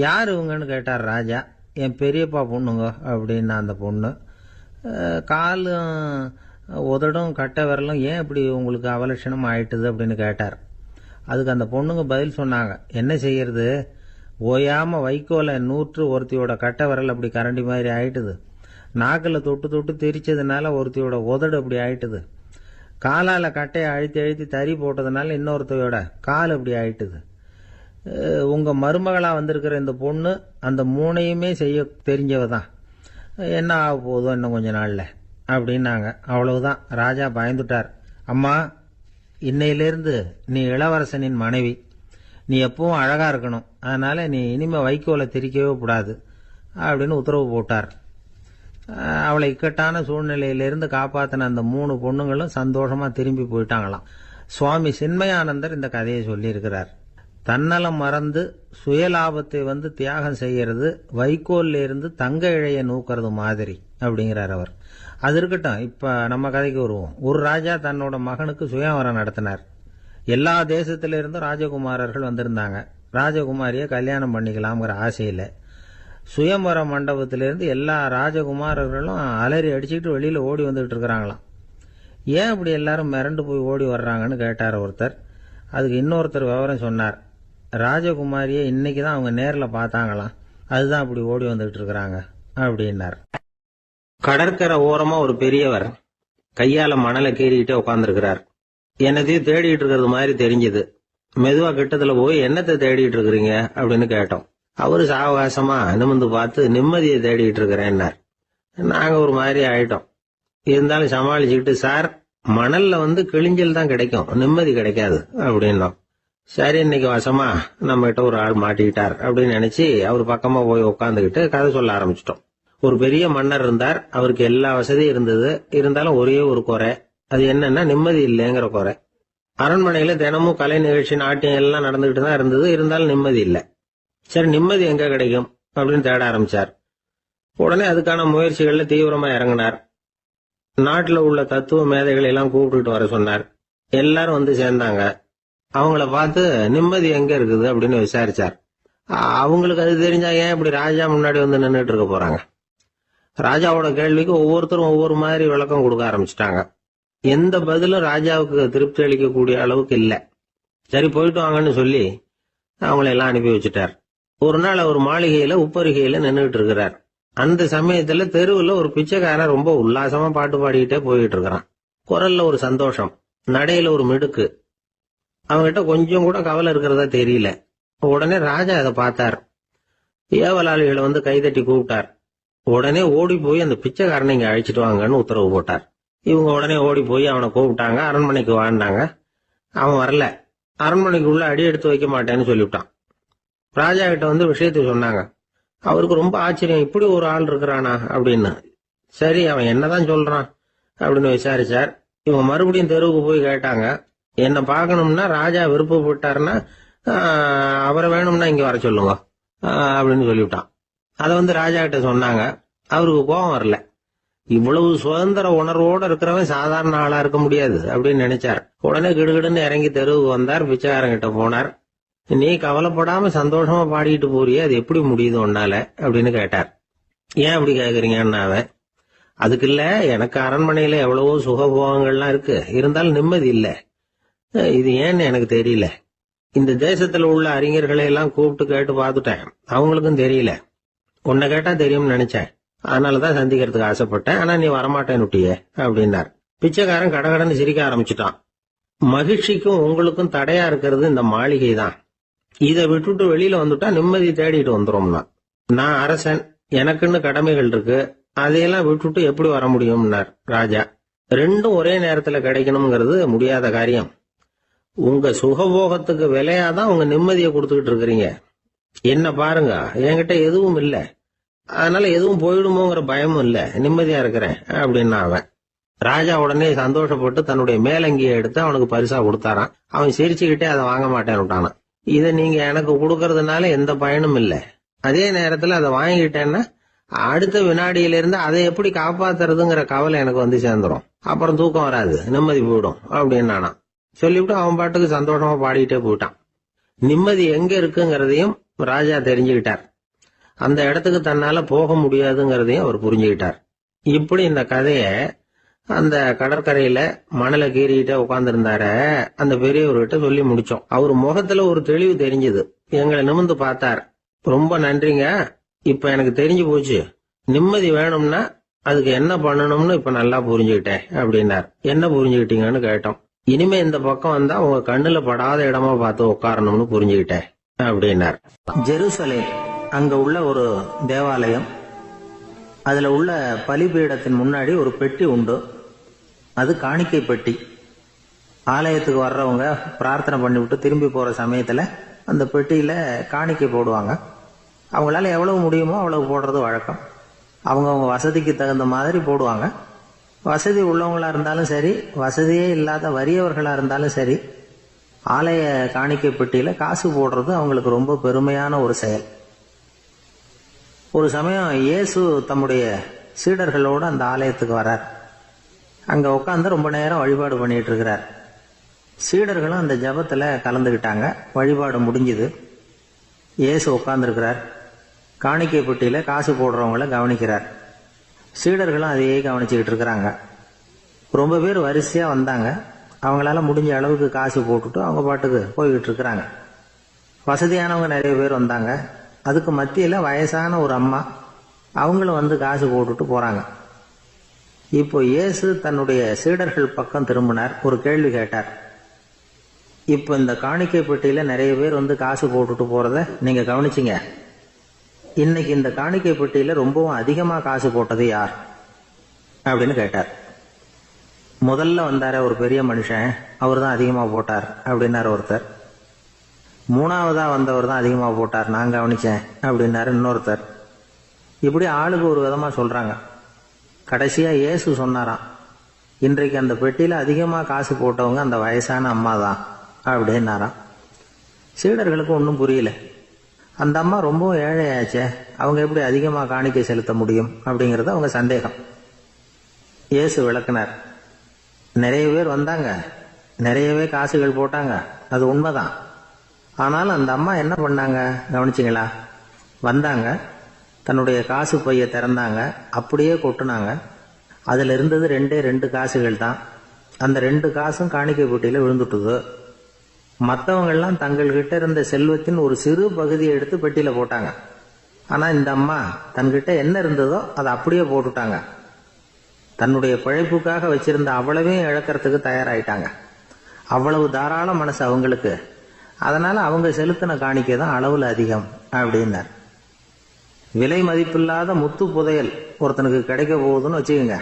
யார் இவங்கன்னு கேட்டார் ராஜா. என் பெரியப்பா பொண்ணுங்க அப்படின்னா அந்த பொண்ணு. காலும் உதடும் கட்டை விரலும் ஏன் இப்படி உங்களுக்கு அவலட்சணம் ஆயிட்டுது அப்படின்னு கேட்டார். அதுக்கு அந்த பொண்ணுங்க பதில் சொன்னாங்க. என்ன செய்யறது, ஓயாம வைக்கோல நூற்று ஒருத்தியோட கட்டை விரல் அப்படி கரண்டி மாதிரி ஆயிட்டுது. நாக்கில் தொட்டு தொட்டு திரிச்சதுனால ஒருத்தியோட உதடு அப்படி ஆயிட்டுது. காலால கட்டையை அழுத்தி அழுத்தி தறி போட்டதுனால இன்னொருத்தையோட கால் அப்படி ஆயிட்டுது. உங்க மருமகளா வந்திருக்கிற இந்த பொண்ணு அந்த 3ஐயுமே செய்ய தெரிஞ்சவ தான். என்ன ஆக போதும் இன்னும் கொஞ்ச நாள்ல அப்படின்னாங்க. அவ்வளவுதான். ராஜா பயந்துட்டார். அம்மா, இன்னையிலிருந்து நீ இளவரசனின் மனைவி. நீ எப்பவும் அழகா இருக்கணும். அதனால நீ இனிமே வைக்கோலை திரிக்கவே கூடாது அப்படின்னு உத்தரவு போட்டார். அவளை இக்கட்டான சூழ்நிலையிலிருந்து காப்பாத்தின அந்த 3 பொண்ணுங்களும் சந்தோஷமா திரும்பி போயிட்டாங்களாம். சுவாமி சின்மயானந்தர் இந்த கதையை சொல்லியிருக்கிறார். தன்னலம் மறந்து சுயலாபத்தை வந்து தியாகம் செய்யறது வைக்கோல்ல இருந்து தங்க இழைய நூக்கிறது மாதிரி அப்படிங்கிறார் அவர். அது இருக்கட்டும், இப்ப நம்ம கதைக்கு வருவோம். ஒரு ராஜா தன்னோட மகனுக்கு சுயவரம் நடத்தினார். எல்லா தேசத்திலிருந்தும் ராஜகுமாரர்கள் வந்திருந்தாங்க. ராஜகுமாரியை கல்யாணம் பண்ணிக்கலாம்ங்கிற ஆசையில் சுயம்பர மண்டபத்திலிருந்து எல்லா ராஜகுமாரர்களும் அலறி அடிச்சுக்கிட்டு வெளியில் ஓடி வந்துகிட்டு இருக்கிறாங்களாம். ஏன் அப்படி எல்லாரும் மிரண்டு போய் ஓடி வர்றாங்கன்னு கேட்டார் ஒருத்தர். அதுக்கு இன்னொருத்தர் விவரம் சொன்னார். ராஜகுமாரியை இன்னைக்கு தான் அவங்க நேரில் பார்த்தாங்களாம், அதுதான் அப்படி ஓடி வந்துகிட்டு இருக்கிறாங்க அப்படின்னார். கடற்கரை ஓரமா ஒரு பெரியவர் கையால மணலை கீறிக்கிட்டே உட்காந்துருக்கிறார். என்னத்தையும் தேடிட்டு இருக்கிறது மாதிரி தெரிஞ்சது. மெதுவா கிட்டத்துல போய் என்னத்தை தேடிட்டு இருக்கிறீங்க அப்படின்னு கேட்டோம். அவரு சாவகாசமா நிமிந்து பார்த்து நிம்மதியை தேடிட்டு இருக்கிறேன்னார். நாங்க ஒரு மாதிரி ஆயிட்டோம். இருந்தாலும் சமாளிச்சுக்கிட்டு, சார் மணல்ல கிழிஞ்சல் தான் கிடைக்கும், நிம்மதி கிடைக்காது அப்படின்னோம். சரி, இன்னைக்கு வசமா நம்ம கிட்ட ஒரு ஆள் மாட்டிக்கிட்டார் அப்படின்னு நினைச்சு அவர் பக்கமா போய் உட்காந்துக்கிட்டு கதை சொல்ல ஆரம்பிச்சிட்டோம். ஒரு பெரிய மன்னர் இருந்தார். அவருக்கு எல்லா வசதியும் இருந்தது. இருந்தாலும் ஒரே ஒரு குறை. அது என்னன்னா நிம்மதி இல்லைங்கிற குறை. அரண்மனையில தினமும் கலை நிகழ்ச்சி, நாட்டியம் எல்லாம் நடந்துகிட்டு தான் இருந்தது. இருந்தாலும் நிம்மதி இல்லை. சரி, நிம்மதி எங்க கிடைக்கும் அப்படின்னு தேட ஆரம்பிச்சார். உடனே அதுக்கான முயற்சிகள்ல தீவிரமா இறங்கினார். நாட்டுல உள்ள தத்துவ மேதைகளை எல்லாம் கூப்பிட்டுட்டு வர சொன்னார். எல்லாரும் வந்து சேர்ந்தாங்க. அவங்கள பார்த்து நிம்மதி எங்க இருக்குது அப்படின்னு விசாரிச்சார். அவங்களுக்கு அது தெரிஞ்சா ஏன் இப்படி ராஜா முன்னாடி வந்து நின்றுட்டு இருக்க போறாங்க? ராஜாவோட கேள்விக்கு ஒவ்வொருத்தரும் ஒவ்வொரு மாதிரி விளக்கம் கொடுக்க ஆரம்பிச்சிட்டாங்க. எந்த பதிலும் ராஜாவுக்கு திருப்தி அளிக்கக்கூடிய அளவுக்கு இல்ல. சரி, போயிட்டு வாங்கன்னு சொல்லி அவங்களை எல்லாம் அனுப்பி வச்சுட்டார். ஒரு நாள் அவர் மாளிகையில உப்பருகையில நின்றுட்டு இருக்கிறார். அந்த சமயத்துல தெருவுல ஒரு பிச்சைக்காரன் ரொம்ப உல்லாசமா பாட்டு பாடிக்கிட்டே போயிட்டு இருக்கிறான். குரல்ல ஒரு சந்தோஷம், நடையில ஒரு மிடுக்கு. அவங்ககிட்ட கொஞ்சம் கூட கவலை இருக்கிறதா தெரியல. உடனே ராஜா அதை பார்த்தார். ஏவலாளிகளை கைதட்டி கூப்பிட்டார். உடனே ஓடி போய் அந்த பிச்சைக்காரனை இங்க அழைச்சிட்டு வாங்கன்னு உத்தரவு போட்டார். இவங்க உடனே ஓடி போய் அவனை கூப்பிட்டாங்க. அரண்மனைக்கு வாழ்ந்தாங்க. அவன் வரல. அரண்மனைக்கு உள்ள அடி எடுத்து வைக்க மாட்டேன்னு சொல்லிவிட்டான். ராஜா கிட்ட விஷயத்தை சொன்னாங்க. அவருக்கு ரொம்ப ஆச்சரியம், இப்படி ஒரு ஆள் இருக்கிறானா அப்படின்னு. சரி, அவன் என்னதான் சொல்றான் அப்படின்னு விசாரிச்சார். இவங்க மறுபடியும் தெருவுக்கு போய் கேட்டாங்க. என்ன பார்க்கணும்னா ராஜா விருப்பப்பட்டாருன்னா அவரை வேணும்னா இங்க வர சொல்லுங்க அப்படின்னு சொல்லிவிட்டான். அதை ராஜா கிட்ட சொன்னாங்க. அவருக்கு கோபம் வரல. இவ்வளவு சுதந்திர உணர்வோட இருக்கிறவன் சாதாரண ஆளா இருக்க முடியாது அப்படின்னு நினைச்சார். உடனே கிடுகிடுன்னு இறங்கி தெருவுக்கு வந்தார். பிச்சைக்காரங்கிட்ட போனார். நீ கவலைப்படாம சந்தோஷமா பாடிட்டு போறியே, அது எப்படி முடியுது உன்னால அப்படின்னு கேட்டார். ஏன் அப்படி கேக்குறீங்கன்னு அவன், அதுக்கு இல்ல, எனக்கு அரண்மனையில எவ்வளவோ சுகபோகங்கள்லாம் இருக்கு, இருந்தாலும் நிம்மதி இல்ல. இது ஏன்னு எனக்கு தெரியல. இந்த தேசத்துல உள்ள அறிஞர்களை எல்லாம் கூப்பிட்டு கேட்டு பார்த்துட்டேன், அவங்களுக்கும் தெரியல. உன்னை கேட்டா தெரியும்னு நினைச்சேன், அதனாலதான் சந்திக்கிறதுக்கு ஆசைப்பட்டேன். ஆனா நீ வரமாட்டேன்னுட்டியே அப்படின்னார். பிச்சைக்காரன் கடகடன்னு சிரிக்க ஆரம்பிச்சுட்டான். மகிழ்ச்சிக்கும் உங்களுக்கும் தடையா இருக்கிறது இந்த மாளிகை தான். இதை விட்டுட்டு வெளியில வந்துட்டா நிம்மதி தேடிட்டு வந்துரும்னா. நான் அரசன், எனக்குன்னு கடமைகள் இருக்கு, அதையெல்லாம் விட்டுட்டு எப்படி வர முடியும்னார் ராஜா. ரெண்டும் ஒரே நேரத்துல கிடைக்கணுங்கிறது முடியாத காரியம். உங்க சுகபோகத்துக்கு விலையாதான் உங்க நிம்மதியை கொடுத்துக்கிட்டு இருக்கிறீங்க. என்ன பாருங்க, என்கிட்ட எதுவும் இல்ல, அதனால எதுவும் போயிடுமோங்கிற பயமும் இல்ல, நிம்மதியா இருக்கிறேன் அப்படின்னா அவன். ராஜா உடனே சந்தோஷப்பட்டு தன்னுடைய மேலங்கியை எடுத்து அவனுக்கு பரிசா கொடுத்தாரான். அவன் சிரிச்சுக்கிட்டே அதை வாங்க மாட்டேன்னு விட்டானான். இதை நீங்க எனக்கு கொடுக்கறதுனால எந்த பயனும் இல்ல, அதே நேரத்துல அதை வாங்கிட்டேன்னா அடுத்த வினாடியிலிருந்து அதை எப்படி காப்பாத்துறதுங்கிற கவலை எனக்கு சேர்ந்துரும். அப்புறம் தூக்கம் வராது, நிம்மதி போயிடும் அப்படின்னானா. சொல்லிவிட்டு அவன் பாட்டுக்கு சந்தோஷமா பாடிட்டே போயிட்டான். நிம்மதி எங்க இருக்குங்கிறதையும் ராஜா தெரிஞ்சுக்கிட்டார். அந்த இடத்துக்கு தன்னால போக முடியாதுங்கிறதையும் அவர் புரிஞ்சுக்கிட்டார். இப்படி இந்த கதைய அந்த கடற்கரையில மணலை கீறிக்கிட்டே உட்கார்ந்துருந்தார அந்த பெரியவர்கிட்ட சொல்லி முடிச்சோம். அவர் முகத்துல ஒரு தெளிவு தெரிஞ்சது. எங்களை நிமிர்ந்து பார்த்தார். ரொம்ப நன்றிங்க, இப்ப எனக்கு தெரிஞ்சு போச்சு. நிம்மதி வேணும்னா அதுக்கு என்ன பண்ணணும்னு இப்ப நல்லா புரிஞ்சுக்கிட்டேன் அப்படின்னார். என்ன புரிஞ்சுக்கிட்டீங்கன்னு கேட்டோம். இனிமே இந்த பக்கம் வந்தா உங்க கண்ணுல படாத இடமா பார்த்து உட்காரணும்னு புரிஞ்சுக்கிட்டேன் அப்படின்னார். ஜெருசலேம், அங்க உள்ள ஒரு தேவாலயம். அதுல உள்ள பலிபீடத்தின் முன்னாடி ஒரு பெட்டி உண்டு. அது காணிக்கை பெட்டி. ஆலயத்துக்கு வர்றவங்க பிரார்த்தனை பண்ணிவிட்டு திரும்பி போற சமயத்துல அந்த பெட்டியில காணிக்கை போடுவாங்க. அவங்களால எவ்வளவு முடியுமோ அவ்வளவு போடுறது வழக்கம். அவங்கவுங்க வசதிக்கு தகுந்த மாதிரி போடுவாங்க. வசதி உள்ளவங்களா இருந்தாலும் சரி, வசதியே இல்லாத வறியவர்களா இருந்தாலும் சரி, ஆலய காணிக்கை பெட்டியில காசு போடுறது அவங்களுக்கு ரொம்ப பெருமையான ஒரு செயல். ஒரு சமயம் இயேசு தம்முடைய சீடர்களோடு அந்த ஆலயத்துக்கு வர்றார். அங்க உட்காந்து ரொம்ப நேரம் வழிபாடு பண்ணிட்டு இருக்கிறார். சீடர்களும் அந்த ஜபத்தில் கலந்துக்கிட்டாங்க. வழிபாடு முடிஞ்சுது. இயேசு உட்கார்ந்துருக்கிறார். காணிக்கை பெட்டியில் காசு போடுறவங்கள கவனிக்கிறார். சீடர்களும் அதையே கவனிச்சுக்கிட்டு இருக்கிறாங்க. ரொம்ப பேர் வரிசையாக வந்தாங்க. அவங்களால முடிஞ்ச அளவுக்கு காசு போட்டுட்டு அவங்க பாட்டுக்கு போய்கிட்டு இருக்கிறாங்க. வசதியானவங்க நிறைய பேர் வந்தாங்க. அதுக்கு மத்தியில் வயசான ஒரு அம்மா, அவங்களும் வந்து காசு போட்டுட்டு போகிறாங்க. இப்போ இயேசு தன்னுடைய சீடர்கள் பக்கம் திரும்பினார். ஒரு கேள்வி கேட்டார். இப்போ இந்த காணிக்கை பெட்டியில் நிறைய பேர் வந்து காசு போட்டுட்டு போகிறத நீங்கள் கவனிச்சிங்க. இன்னைக்கு இந்த காணிக்கை பெட்டியில் ரொம்பவும் அதிகமாக காசு போட்டது யார் அப்படின்னு கேட்டார். முதல்ல வந்தார ஒரு பெரிய மனுஷன், அவர் தான் அதிகமாக போட்டார் அப்படின்னாரு ஒருத்தர். மூணாவதாக வந்தவர் தான் அதிகமாக போட்டார், நான் கவனித்தேன் அப்படின்னாரு இன்னொருத்தர். இப்படி ஆளுக்கு ஒரு விதமாக சொல்கிறாங்க. கடைசியாக இயேசு சொன்னாராம், இன்றைக்கு அந்த பெட்டியில் அதிகமாக காசு போட்டவங்க அந்த வயசான அம்மா தான் அப்படின்னாராம். சீடர்களுக்கு ஒன்றும் புரியல. அந்த அம்மா ரொம்பவும் ஏழையாச்சே, அவங்க எப்படி அதிகமாக காணிக்கை செலுத்த முடியும் அப்படிங்கிறது அவங்க சந்தேகம். இயேசு விளக்குனார். நிறைய பேர் வந்தாங்க, நிறையவே காசுகள் போட்டாங்க, அது உண்மைதான். ஆனாலும் அந்த அம்மா என்ன பண்ணாங்க கவனிச்சிங்களா? வந்தாங்க, தன்னுடைய காசு பையை திறந்தாங்க, அப்படியே கொட்டுனாங்க. அதில் இருந்தது 2 காசுகள் தான். அந்த 2 காசும் காணிக்கை பெட்டியில் விழுந்துட்டுது. மற்றவங்கள்லாம் தங்கள்கிட்ட இருந்த செல்வத்தின் ஒரு சிறு பகுதியை எடுத்து பெட்டியில் போட்டாங்க. ஆனால் இந்த அம்மா தன்கிட்ட என்ன இருந்ததோ அதை அப்படியே போட்டுட்டாங்க. தன்னுடைய பிழைப்புக்காக வச்சிருந்த அவ்வளவையும் இழக்கிறதுக்கு தயாராயிட்டாங்க. அவ்வளவு தாராள மனசு அவங்களுக்கு. அதனால அவங்க செலுத்தின காணிக்கை தான் அளவில் அதிகம் அப்படின்னார். விலை மதிப்பில்லாத முத்து புதையல் ஒருத்தனுக்கு கிடைக்க போகுதுன்னு வச்சுக்கோங்க.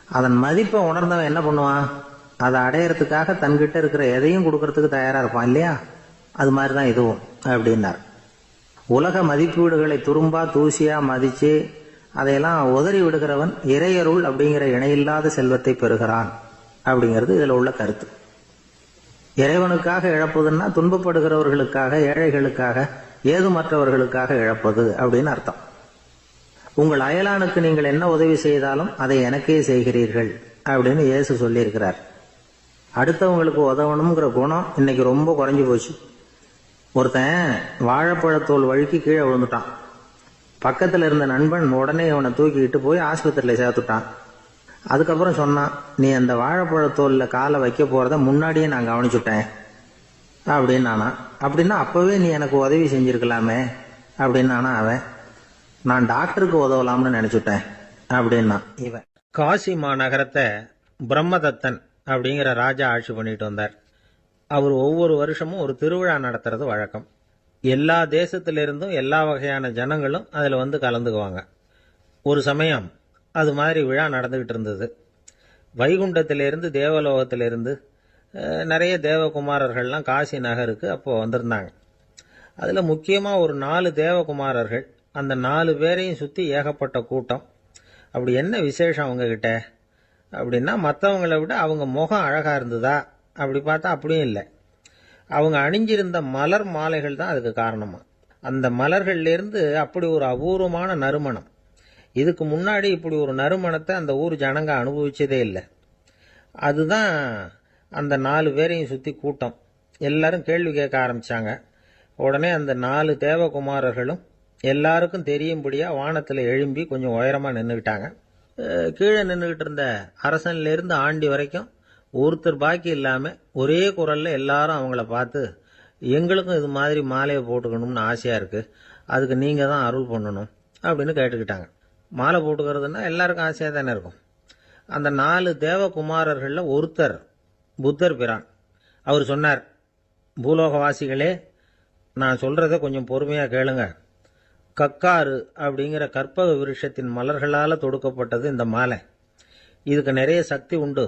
அதன் மதிப்பை உணர்ந்தவன் என்ன பண்ணுவான்? அதை அடையறதுக்காக தன்கிட்ட இருக்கிற எதையும் கொடுக்கறதுக்கு தயாரா இருப்பான் இல்லையா? அது மாதிரி தான் இதுவும் அப்படின்னார். உலக மதிப்பீடுகளை துரும்பா தூசியா மதிச்சு அதையெல்லாம் உதறி விடுகிறவன் இறையருள் அப்படிங்கிற இணையில்லாத செல்வத்தை பெறுகிறான் அப்படிங்கிறது இதுல உள்ள கருத்து. இறைவனுக்காக இழப்பதுன்னா துன்பப்படுகிறவர்களுக்காக, ஏழைகளுக்காக, ஏதுமற்றவர்களுக்காக இழப்பது அப்படின்னு அர்த்தம். உங்கள் அயலானுக்கு நீங்கள் என்ன உதவி செய்தாலும் அதை எனக்கே செய்கிறீர்கள் அப்படின்னு இயேசு சொல்லியிருக்கிறார். அடுத்தவங்களுக்கு உதவணுங்கிற குணம் இன்னைக்கு ரொம்ப குறைஞ்சி போச்சு. ஒருத்தன் வாழைப்பழத்தோல் வழுக்கி கீழே விழுந்துட்டான். பக்கத்தில் இருந்த நண்பன் உடனே அவனை தூக்கிக்கிட்டு போய் ஆஸ்பத்திரியில் சேர்த்துட்டான். அதுக்கப்புறம் சொன்னான், நீ அந்த வாழைப்பழத்தோலில் காலை வைக்க போகிறத முன்னாடியே நான் கவனிச்சுட்டேன் அப்படின்னு நானா. அப்படின்னா அப்போவே நீ எனக்கு உதவி செஞ்சுருக்கலாமே அப்படின்னு நானா அவன். நான் டாக்டருக்கு உதவலாம்னு நினச்சிட்டேன் அப்படின்னா இவன். காசி மாநகரத்தை பிரம்மதத்தன் அப்படிங்கிற ராஜா ஆட்சி பண்ணிட்டு வந்தார். அவர் ஒவ்வொரு வருஷமும் ஒரு திருவிழா நடத்துறது வழக்கம். எல்லா தேசத்திலிருந்தும் எல்லா வகையான ஜனங்களும் அதில் வந்து கலந்துக்குவாங்க. ஒரு சமயம் அது மாதிரி விழா நடந்துகிட்டு இருந்தது. வைகுண்டத்திலிருந்து தேவலோகத்திலிருந்து நிறைய தேவகுமாரர்கள்லாம் காசி நகருக்கு அப்போது வந்திருந்தாங்க. அதில் முக்கியமாக ஒரு 4 தேவகுமாரர்கள். அந்த 4 பேரையும் சுற்றி ஏகப்பட்ட கூட்டம். அப்படி என்ன விசேஷம் அவங்கக்கிட்ட அப்படின்னா, மற்றவங்களை விட அவங்க முகம் அழகாக இருந்ததா அப்படி பார்த்தா அப்படியும் இல்லை. அவங்க அணிஞ்சிருந்த மலர் மாலைகள் தான் அதுக்கு காரணமா. அந்த மலர்கள்லேருந்து அப்படி ஒரு அபூர்வமான நறுமணம். இதுக்கு முன்னாடி இப்படி ஒரு நறுமணத்தை அந்த ஊர் ஜனங்க அனுபவிச்சதே இல்லை. அதுதான் அந்த 4 பேரையும் சுற்றி கூட்டம். எல்லாரும் கேள்வி கேட்க ஆரம்பித்தாங்க. உடனே அந்த 4 தேவகுமாரர்களும் எல்லாருக்கும் தெரியும்படியாக வானத்தில் எழும்பி கொஞ்சம் உயரமாக நின்றுக்கிட்டாங்க. கீழே நின்றுக்கிட்டு இருந்த அரசன்லேருந்து ஆண்டி வரைக்கும் ஒருத்தர் பாக்கி இல்லாமல் ஒரே குரலில் எல்லாரும் அவங்கள பார்த்து, எங்களுக்கும் இது மாதிரி மாலையை போட்டுக்கணும்னு ஆசையாக இருக்குது, அதுக்கு நீங்கள் தான் அருள் பண்ணணும் அப்படின்னு கேட்டுக்கிட்டாங்க. மாலை போட்டுக்கிறதுனா எல்லாருக்கும் ஆசையாக தானே இருக்கும். அந்த 4 தேவகுமாரர்களில் ஒருத்தர் புத்தர் பிரான். அவர் சொன்னார், பூலோகவாசிகளே, நான் சொல்கிறத கொஞ்சம் பொறுமையாக கேளுங்க. கக்காரு அப்படிங்கிற கற்பக விருஷத்தின் மலர்களால் தொடுக்கப்பட்டது இந்த மாலை. இதுக்கு நிறைய சக்தி உண்டு.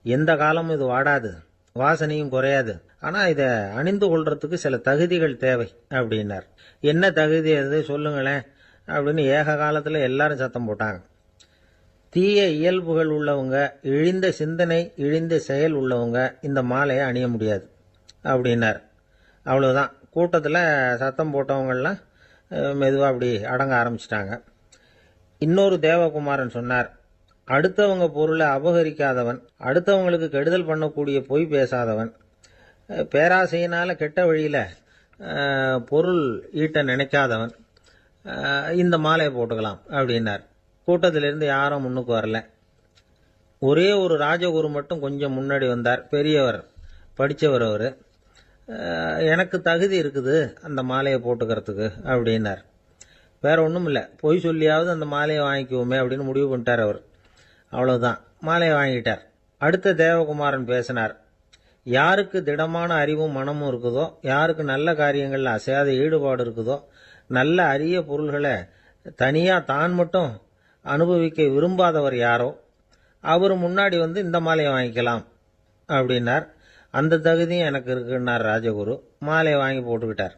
எந்த காலமும் இது வாடாது, வாசனையும் குறையாது. ஆனால் இதை அணிந்து கொள்றதுக்கு சில தகுதிகள் தேவை அப்படின்னார். என்ன தகுதி அது சொல்லுங்களேன் அப்படின்னு ஏக காலத்தில் எல்லாரும் சத்தம் போட்டாங்க. தீய இயல்புகள் உள்ளவங்க, இழிந்த சிந்தனை, இழிந்த செயல் உள்ளவங்க இந்த மாலையை அணிய முடியாது அப்படின்னார். அவ்வளோதான். கூட்டத்தில் சத்தம் போட்டவங்கள்லாம் மெதுவாக அப்படி அடங்க ஆரம்பிச்சிட்டாங்க. இன்னொரு தேவகுமாரன் சொன்னார், அடுத்தவங்க பொருளை அபகரிக்காதவன், அடுத்தவங்களுக்கு கெடுதல் பண்ணக்கூடிய பொய் பேசாதவன், பேராசையினால கெட்ட வழியில பொருள் ஈட்ட நினைக்காதவன் இந்த மாலையை போட்டுக்கலாம் அப்படின்னார். கூட்டத்திலிருந்து யாரும் முன்னுக்கு வரல. ஒரே ஒரு ராஜகுரு மட்டும் கொஞ்சம் முன்னாடி வந்தார். பெரியவர், படித்தவர். அவர், எனக்கு தகுதி இருக்குது அந்த மாலையை போட்டுக்கிறதுக்கு அப்படின்னார். வேற ஒன்றும் இல்லை, பொய் சொல்லியாவது அந்த மாலையை வாங்கிக்குவோமே அப்படின்னு முடிவு பண்ணிட்டார் அவர். அவ்வளவுதான், மாலையை வாங்கிட்டார். அடுத்த தேவகுமாரன் பேசினார். யாருக்கு திடமான அறிவும் மனமும் இருக்குதோ, யாருக்கு நல்ல காரியங்களில் அசையாத ஈடுபாடு இருக்குதோ, நல்ல அரிய பொருள்களை தனியாக தான் மட்டும் அனுபவிக்க விரும்பாதவர் யாரோ அவர் முன்னாடி வந்து இந்த மாலையை வாங்கிக்கலாம் அப்படின்னார். அந்த தகுதியும் எனக்கு இருக்குன்னார் ராஜகுரு. மாலையை வாங்கி போட்டுக்கிட்டார்.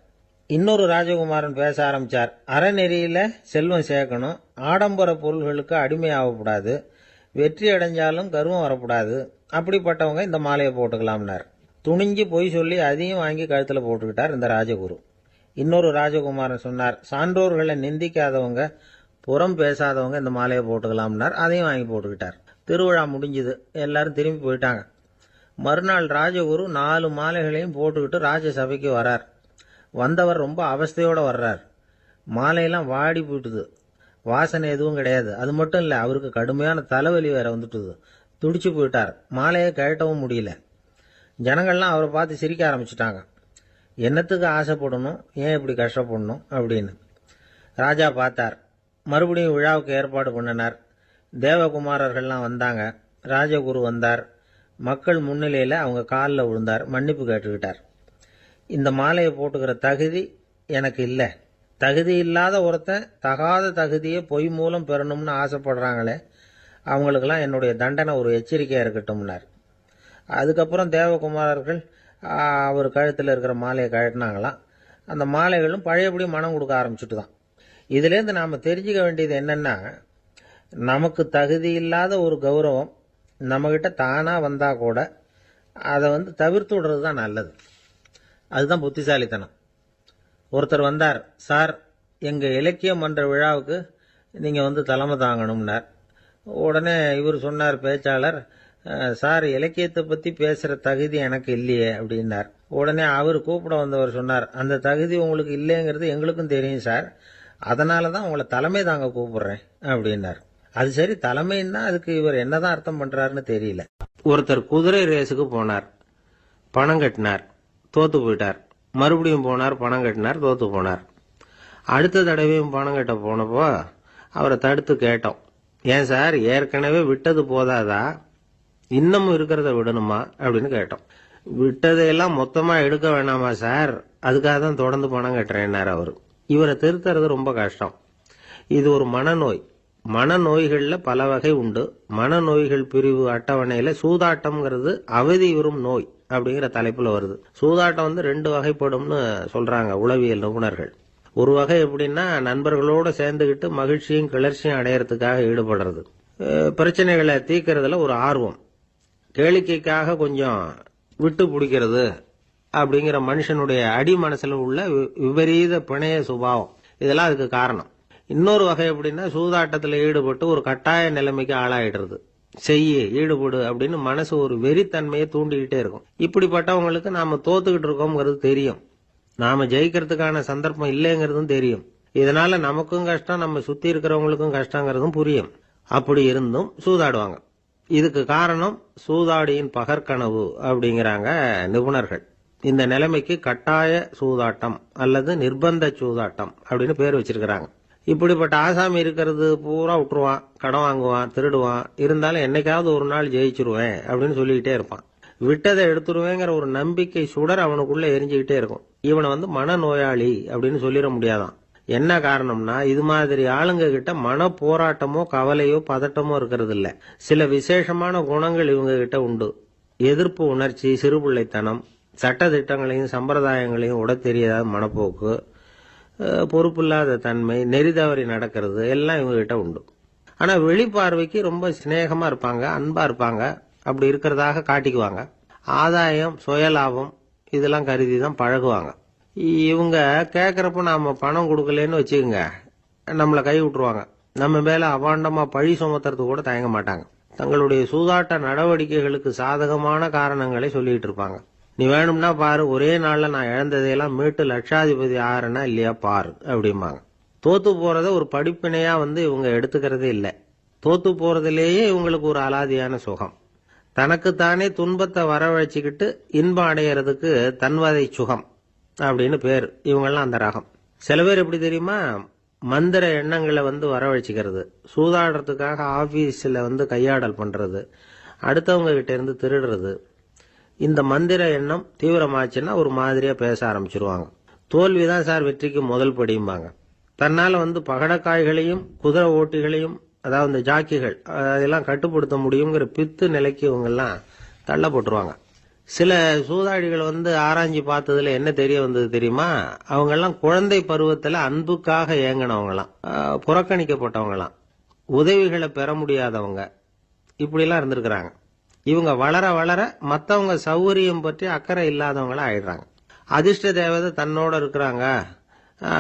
இன்னொரு ராஜகுமாரன் பேச ஆரம்பித்தார். அறநெறியில் செல்வம் சேர்க்கணும், ஆடம்பர பொருள்களுக்கு அடிமையாகக்கூடாது, வெற்றி அடைஞ்சாலும் கர்வம் வரக்கூடாது, அப்படிப்பட்டவங்க இந்த மாலையை போட்டுக்கலாம்னார். துணிஞ்சு பொய் சொல்லி அதையும் வாங்கி கழுத்தில் போட்டுக்கிட்டார் இந்த ராஜகுரு. இன்னொரு ராஜகுமாரன் சொன்னார். சான்றோர்களை நிந்திக்காதவங்க, புறம் பேசாதவங்க இந்த மாலையை போட்டுக்கலாம்னார். அதையும் வாங்கி போட்டுக்கிட்டார். திருவிழா முடிஞ்சுது, எல்லாரும் திரும்பி போயிட்டாங்க. மறுநாள் ராஜகுரு 4 மாலைகளையும் போட்டுக்கிட்டு ராஜசபைக்கு வரார். வந்தவர் ரொம்ப அவஸ்தையோடு வர்றார். மாலையெல்லாம் வாடி போயிட்டுது, வாசனை எதுவும் கிடையாது. அது மட்டும் இல்லை, அவருக்கு கடுமையான தலைவலி வேற வந்துட்டுது. துடிச்சு போயிட்டார். மாலையை கழட்டவும் முடியல. ஜனங்கள்லாம் அவரை பார்த்து சிரிக்க ஆரம்பிச்சிட்டாங்க. என்னத்துக்கு ஆசைப்படணும், ஏன் இப்படி கஷ்டப்படணும் அப்படின்னு. ராஜா பார்த்தார். மறுபடியும் விழாவுக்கு ஏற்பாடு பண்ணினார். தேவகுமாரர்கள்லாம் வந்தாங்க. ராஜகுரு வந்தார். மக்கள் முன்னிலையில் அவங்க காலில் விழுந்தார், மன்னிப்பு கேட்டுக்கிட்டார். இந்த மாலையை போட்டுக்கிற தகுதி எனக்கு இல்லை. தகுதி இல்லாத ஒருத்தன் தகாத தகுதியை பொய் மூலம் பெறணும்னு ஆசைப்படுறாங்களே, அவங்களுக்கெல்லாம் என்னுடைய தண்டனை ஒரு எச்சரிக்கையாக இருக்கட்டும்னார். அதுக்கப்புறம் தேவகுமாரர்கள் அவர் கழுத்தில் இருக்கிற மாலையை கழட்டினாங்களாம். அந்த மாலைகளும் பழையபடி மனம் கொடுக்க ஆரம்பிச்சுட்டு தான். இதுலேருந்து நாம் தெரிஞ்சுக்க வேண்டியது என்னென்னா, நமக்கு தகுதி இல்லாத ஒரு கௌரவம் நம்மகிட்ட தானாக வந்தால் கூட அதை தவிர்த்து விடுறது தான் நல்லது. அதுதான் புத்திசாலித்தனம். ஒருத்தர் வந்தார். சார், எங்கள் இலக்கிய மன்ற விழாவுக்கு நீங்கள் தலைமை தாங்கணும்னார். உடனே இவர் சொன்னார், பேச்சாளர், சார், இலக்கியத்தை பற்றி பேசுகிற தகுதி எனக்கு இல்லையே அப்படின்னார். உடனே அவர் கூப்பிட வந்தவர் சொன்னார், அந்த தகுதி உங்களுக்கு இல்லைங்கிறது எங்களுக்கும் தெரியும் சார், அதனால தான் உங்களை தலைமை தாங்க கூப்பிடுறேன் அப்படின்னார். அது சரி, தலைமைன்னா அதுக்கு இவர் என்னதான் அர்த்தம் பண்றாருன்னு தெரியல. ஒருத்தர் குதிரை ரேஸுக்கு போனார். பணம் கட்டினார், தோத்து போயிட்டார். மறுபடியும் போனார், பணம் கட்டினார், தோத்து போனார். அடுத்த தடவையும் பணம் கட்ட போனப்போ அவரை தடுத்து கேட்டோம், ஏன் சார், ஏற்கனவே விட்டது போதாதா, இன்னமும் இருக்கிறத விடணுமா அப்படின்னு கேட்டோம். விட்டதையெல்லாம் மொத்தமா எடுக்க வேணாமா சார், அதுக்காக தான் தொடர்ந்து பணம் கட்டுறேன்னார் அவர். இவரை திருத்துறது ரொம்ப கஷ்டம். இது ஒரு மனநோய். மனநோய்களில் பல வகை உண்டு. மனநோய்கள் பிரிவு அட்டவணையில சூதாட்டம்ங்கிறது அவதி வரும் நோய் அப்படிங்கிற தலைப்புல வருது. சூதாட்டம் 2 வகைப்படும்னு சொல்றாங்க உளவியல் நிபுணர்கள். ஒரு வகை எப்படின்னா, நண்பர்களோடு சேர்ந்துக்கிட்டு மகிழ்ச்சியும் கிளர்ச்சியும் அடையறதுக்காக ஈடுபடுறது, பிரச்சனைகளை தீர்க்கறதுல ஒரு ஆர்வம், கேளிக்கைக்காக கொஞ்சம் விட்டு பிடிக்கிறது அப்படிங்கிற மனுஷனுடைய அடி மனசுல உள்ள விபரீத பிணைய சுபாவம், இதெல்லாம் அதுக்கு காரணம். இன்னொரு வகை எப்படின்னா, சூதாட்டத்தில் ஈடுபட்டு ஒரு கட்டாய நிலைமைக்கு ஆளாயிடுறது. ஈடுபடு அப்படின்னு மனசு ஒரு வெறித்தன்மையை தூண்டிக்கிட்டே இருக்கும். இப்படிப்பட்டவங்களுக்கு நாம தோத்துக்கிட்டு இருக்கோம்ங்கிறது தெரியும், நாம ஜெயிக்கிறதுக்கான சந்தர்ப்பம் இல்லைங்கிறதும் தெரியும். இதனால நமக்கும் கஷ்டம், நம்ம சுத்தி இருக்கிறவங்களுக்கும் கஷ்டங்கிறதும் புரியும். அப்படி இருந்தும் சூதாடுவாங்க. இதுக்கு காரணம் சூதாடியின் பகற்கனவு அப்படிங்கிறாங்க நிபுணர்கள். இந்த நிலைமைக்கு கட்டாய சூதாட்டம் அல்லது நிர்பந்த சூதாட்டம் அப்படின்னு பேர் வச்சிருக்கிறாங்க. இப்படிப்பட்ட ஆசாமி இருக்கிறது பூரா விட்டுருவான், கடன் வாங்குவான், திருடுவான், இருந்தாலும் என்னைக்காவது ஒரு நாள் ஜெயிச்சிருவேன் அப்படின்னு சொல்லிக்கிட்டே இருப்பான். விட்டதை எடுத்துருவேங்கிற ஒரு நம்பிக்கை சுடர் அவனுக்குள்ள எரிஞ்சுக்கிட்டே இருக்கும். இவனை மனநோயாளி அப்படின்னு சொல்லிட முடியாதான். என்ன காரணம்னா, இது மாதிரி ஆளுங்க கிட்ட மன போராட்டமோ கவலையோ பதட்டமோ இருக்கிறது இல்ல. சில விசேஷமான குணங்கள் இவங்க கிட்ட உண்டு. எதிர்ப்பு உணர்ச்சி, சிறுபிள்ளைத்தனம், சட்ட திட்டங்களையும் சம்பிரதாயங்களையும் உட தெரியாத மனப்போக்கு, பொறுப்பில்லாத தன்மை, நெறிதவறி நடக்கிறது எல்லாம் இவங்க கிட்ட உண்டு. ஆனா வெளிப்பார்வைக்கு ரொம்ப சிநேகமா இருப்பாங்க, அன்பா இருப்பாங்க, அப்படி இருக்கிறதாக காட்டிக்குவாங்க. ஆதாயம், சுயலாபம் இதெல்லாம் கருதி தான் பழகுவாங்க. இவங்க கேட்கறப்ப நாம பணம் கொடுக்கலன்னு வச்சுக்கோங்க, நம்மளை கை விட்டுருவாங்க. நம்ம மேல அபாண்டமா பழி சுமத்துறது கூட தயங்க மாட்டாங்க. தங்களுடைய சூதாட்ட நடவடிக்கைகளுக்கு சாதகமான காரணங்களை சொல்லிட்டு இருப்பாங்க. நீ வேணும்னா பாரு, ஒரே நாள்ல நான் இழந்ததையெல்லாம் மீட்டு லட்சாதிபதி ஆறனா இல்லையா பாரு அப்படிம்பாங்க. தோத்து போறத ஒரு படிப்பினையா இவங்க எடுத்துக்கிறதே இல்லை. தோத்து போறதுலேயே இவங்களுக்கு ஒரு அலாதியான சுகம். தனக்குத்தானே துன்பத்தை வரவழைச்சிக்கிட்டு இன்பம் அடையறதுக்கு தன்வதை சுகம் அப்படின்னு பேர். இவங்கெல்லாம் அந்த ரகம். சில பேர் எப்படி தெரியுமா, மந்திர எண்ணங்களை வரவழைச்சிக்கிறது, சூதாடுறதுக்காக ஆபீஸ்ல கையாடல் பண்றது, அடுத்தவங்க கிட்ட இருந்து திருடுறது. இந்த மந்திர எண்ணம் தீவிரமாச்சுன்னா ஒரு மாதிரியா பேச ஆரம்பிச்சிருவாங்க. தோல்விதான் சார் வெற்றிக்கு முதல் படியும்பாங்க. தன்னால பகடக்காய்களையும் குதிரை ஓட்டிகளையும், அதாவது இந்த ஜாக்கிகள், அதெல்லாம் கட்டுப்படுத்த முடியுங்கிற பித்து நிலைக்கு இவங்கெல்லாம் தள்ளப்பட்டுருவாங்க. சில சூதாடிகள் ஆராய்ச்சி பார்த்ததுல என்ன தெரிய வந்தது தெரியுமா, அவங்கெல்லாம் குழந்தை பருவத்துல அன்புக்காக ஏங்கினவங்களாம், புறக்கணிக்கப்பட்டவங்களாம், உதவிகளை பெற முடியாதவங்க, இப்படிலாம் இருந்திருக்கிறாங்க. இவங்க வளர வளர மற்றவங்க சௌகரியம் பற்றி அக்கறை இல்லாதவங்களா ஆயிடுறாங்க. அதிர்ஷ்ட தேவதை தன்னோட இருக்கிறாங்க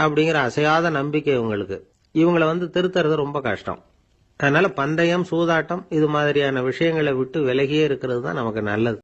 அப்படிங்கிற அசையாத நம்பிக்கை இவங்களுக்கு. இவங்களை திருத்துறது ரொம்ப கஷ்டம். அதனால பந்தயம், சூதாட்டம் இது மாதிரியான விஷயங்களை விட்டு விலகியே இருக்கிறது தான் நமக்கு நல்லது.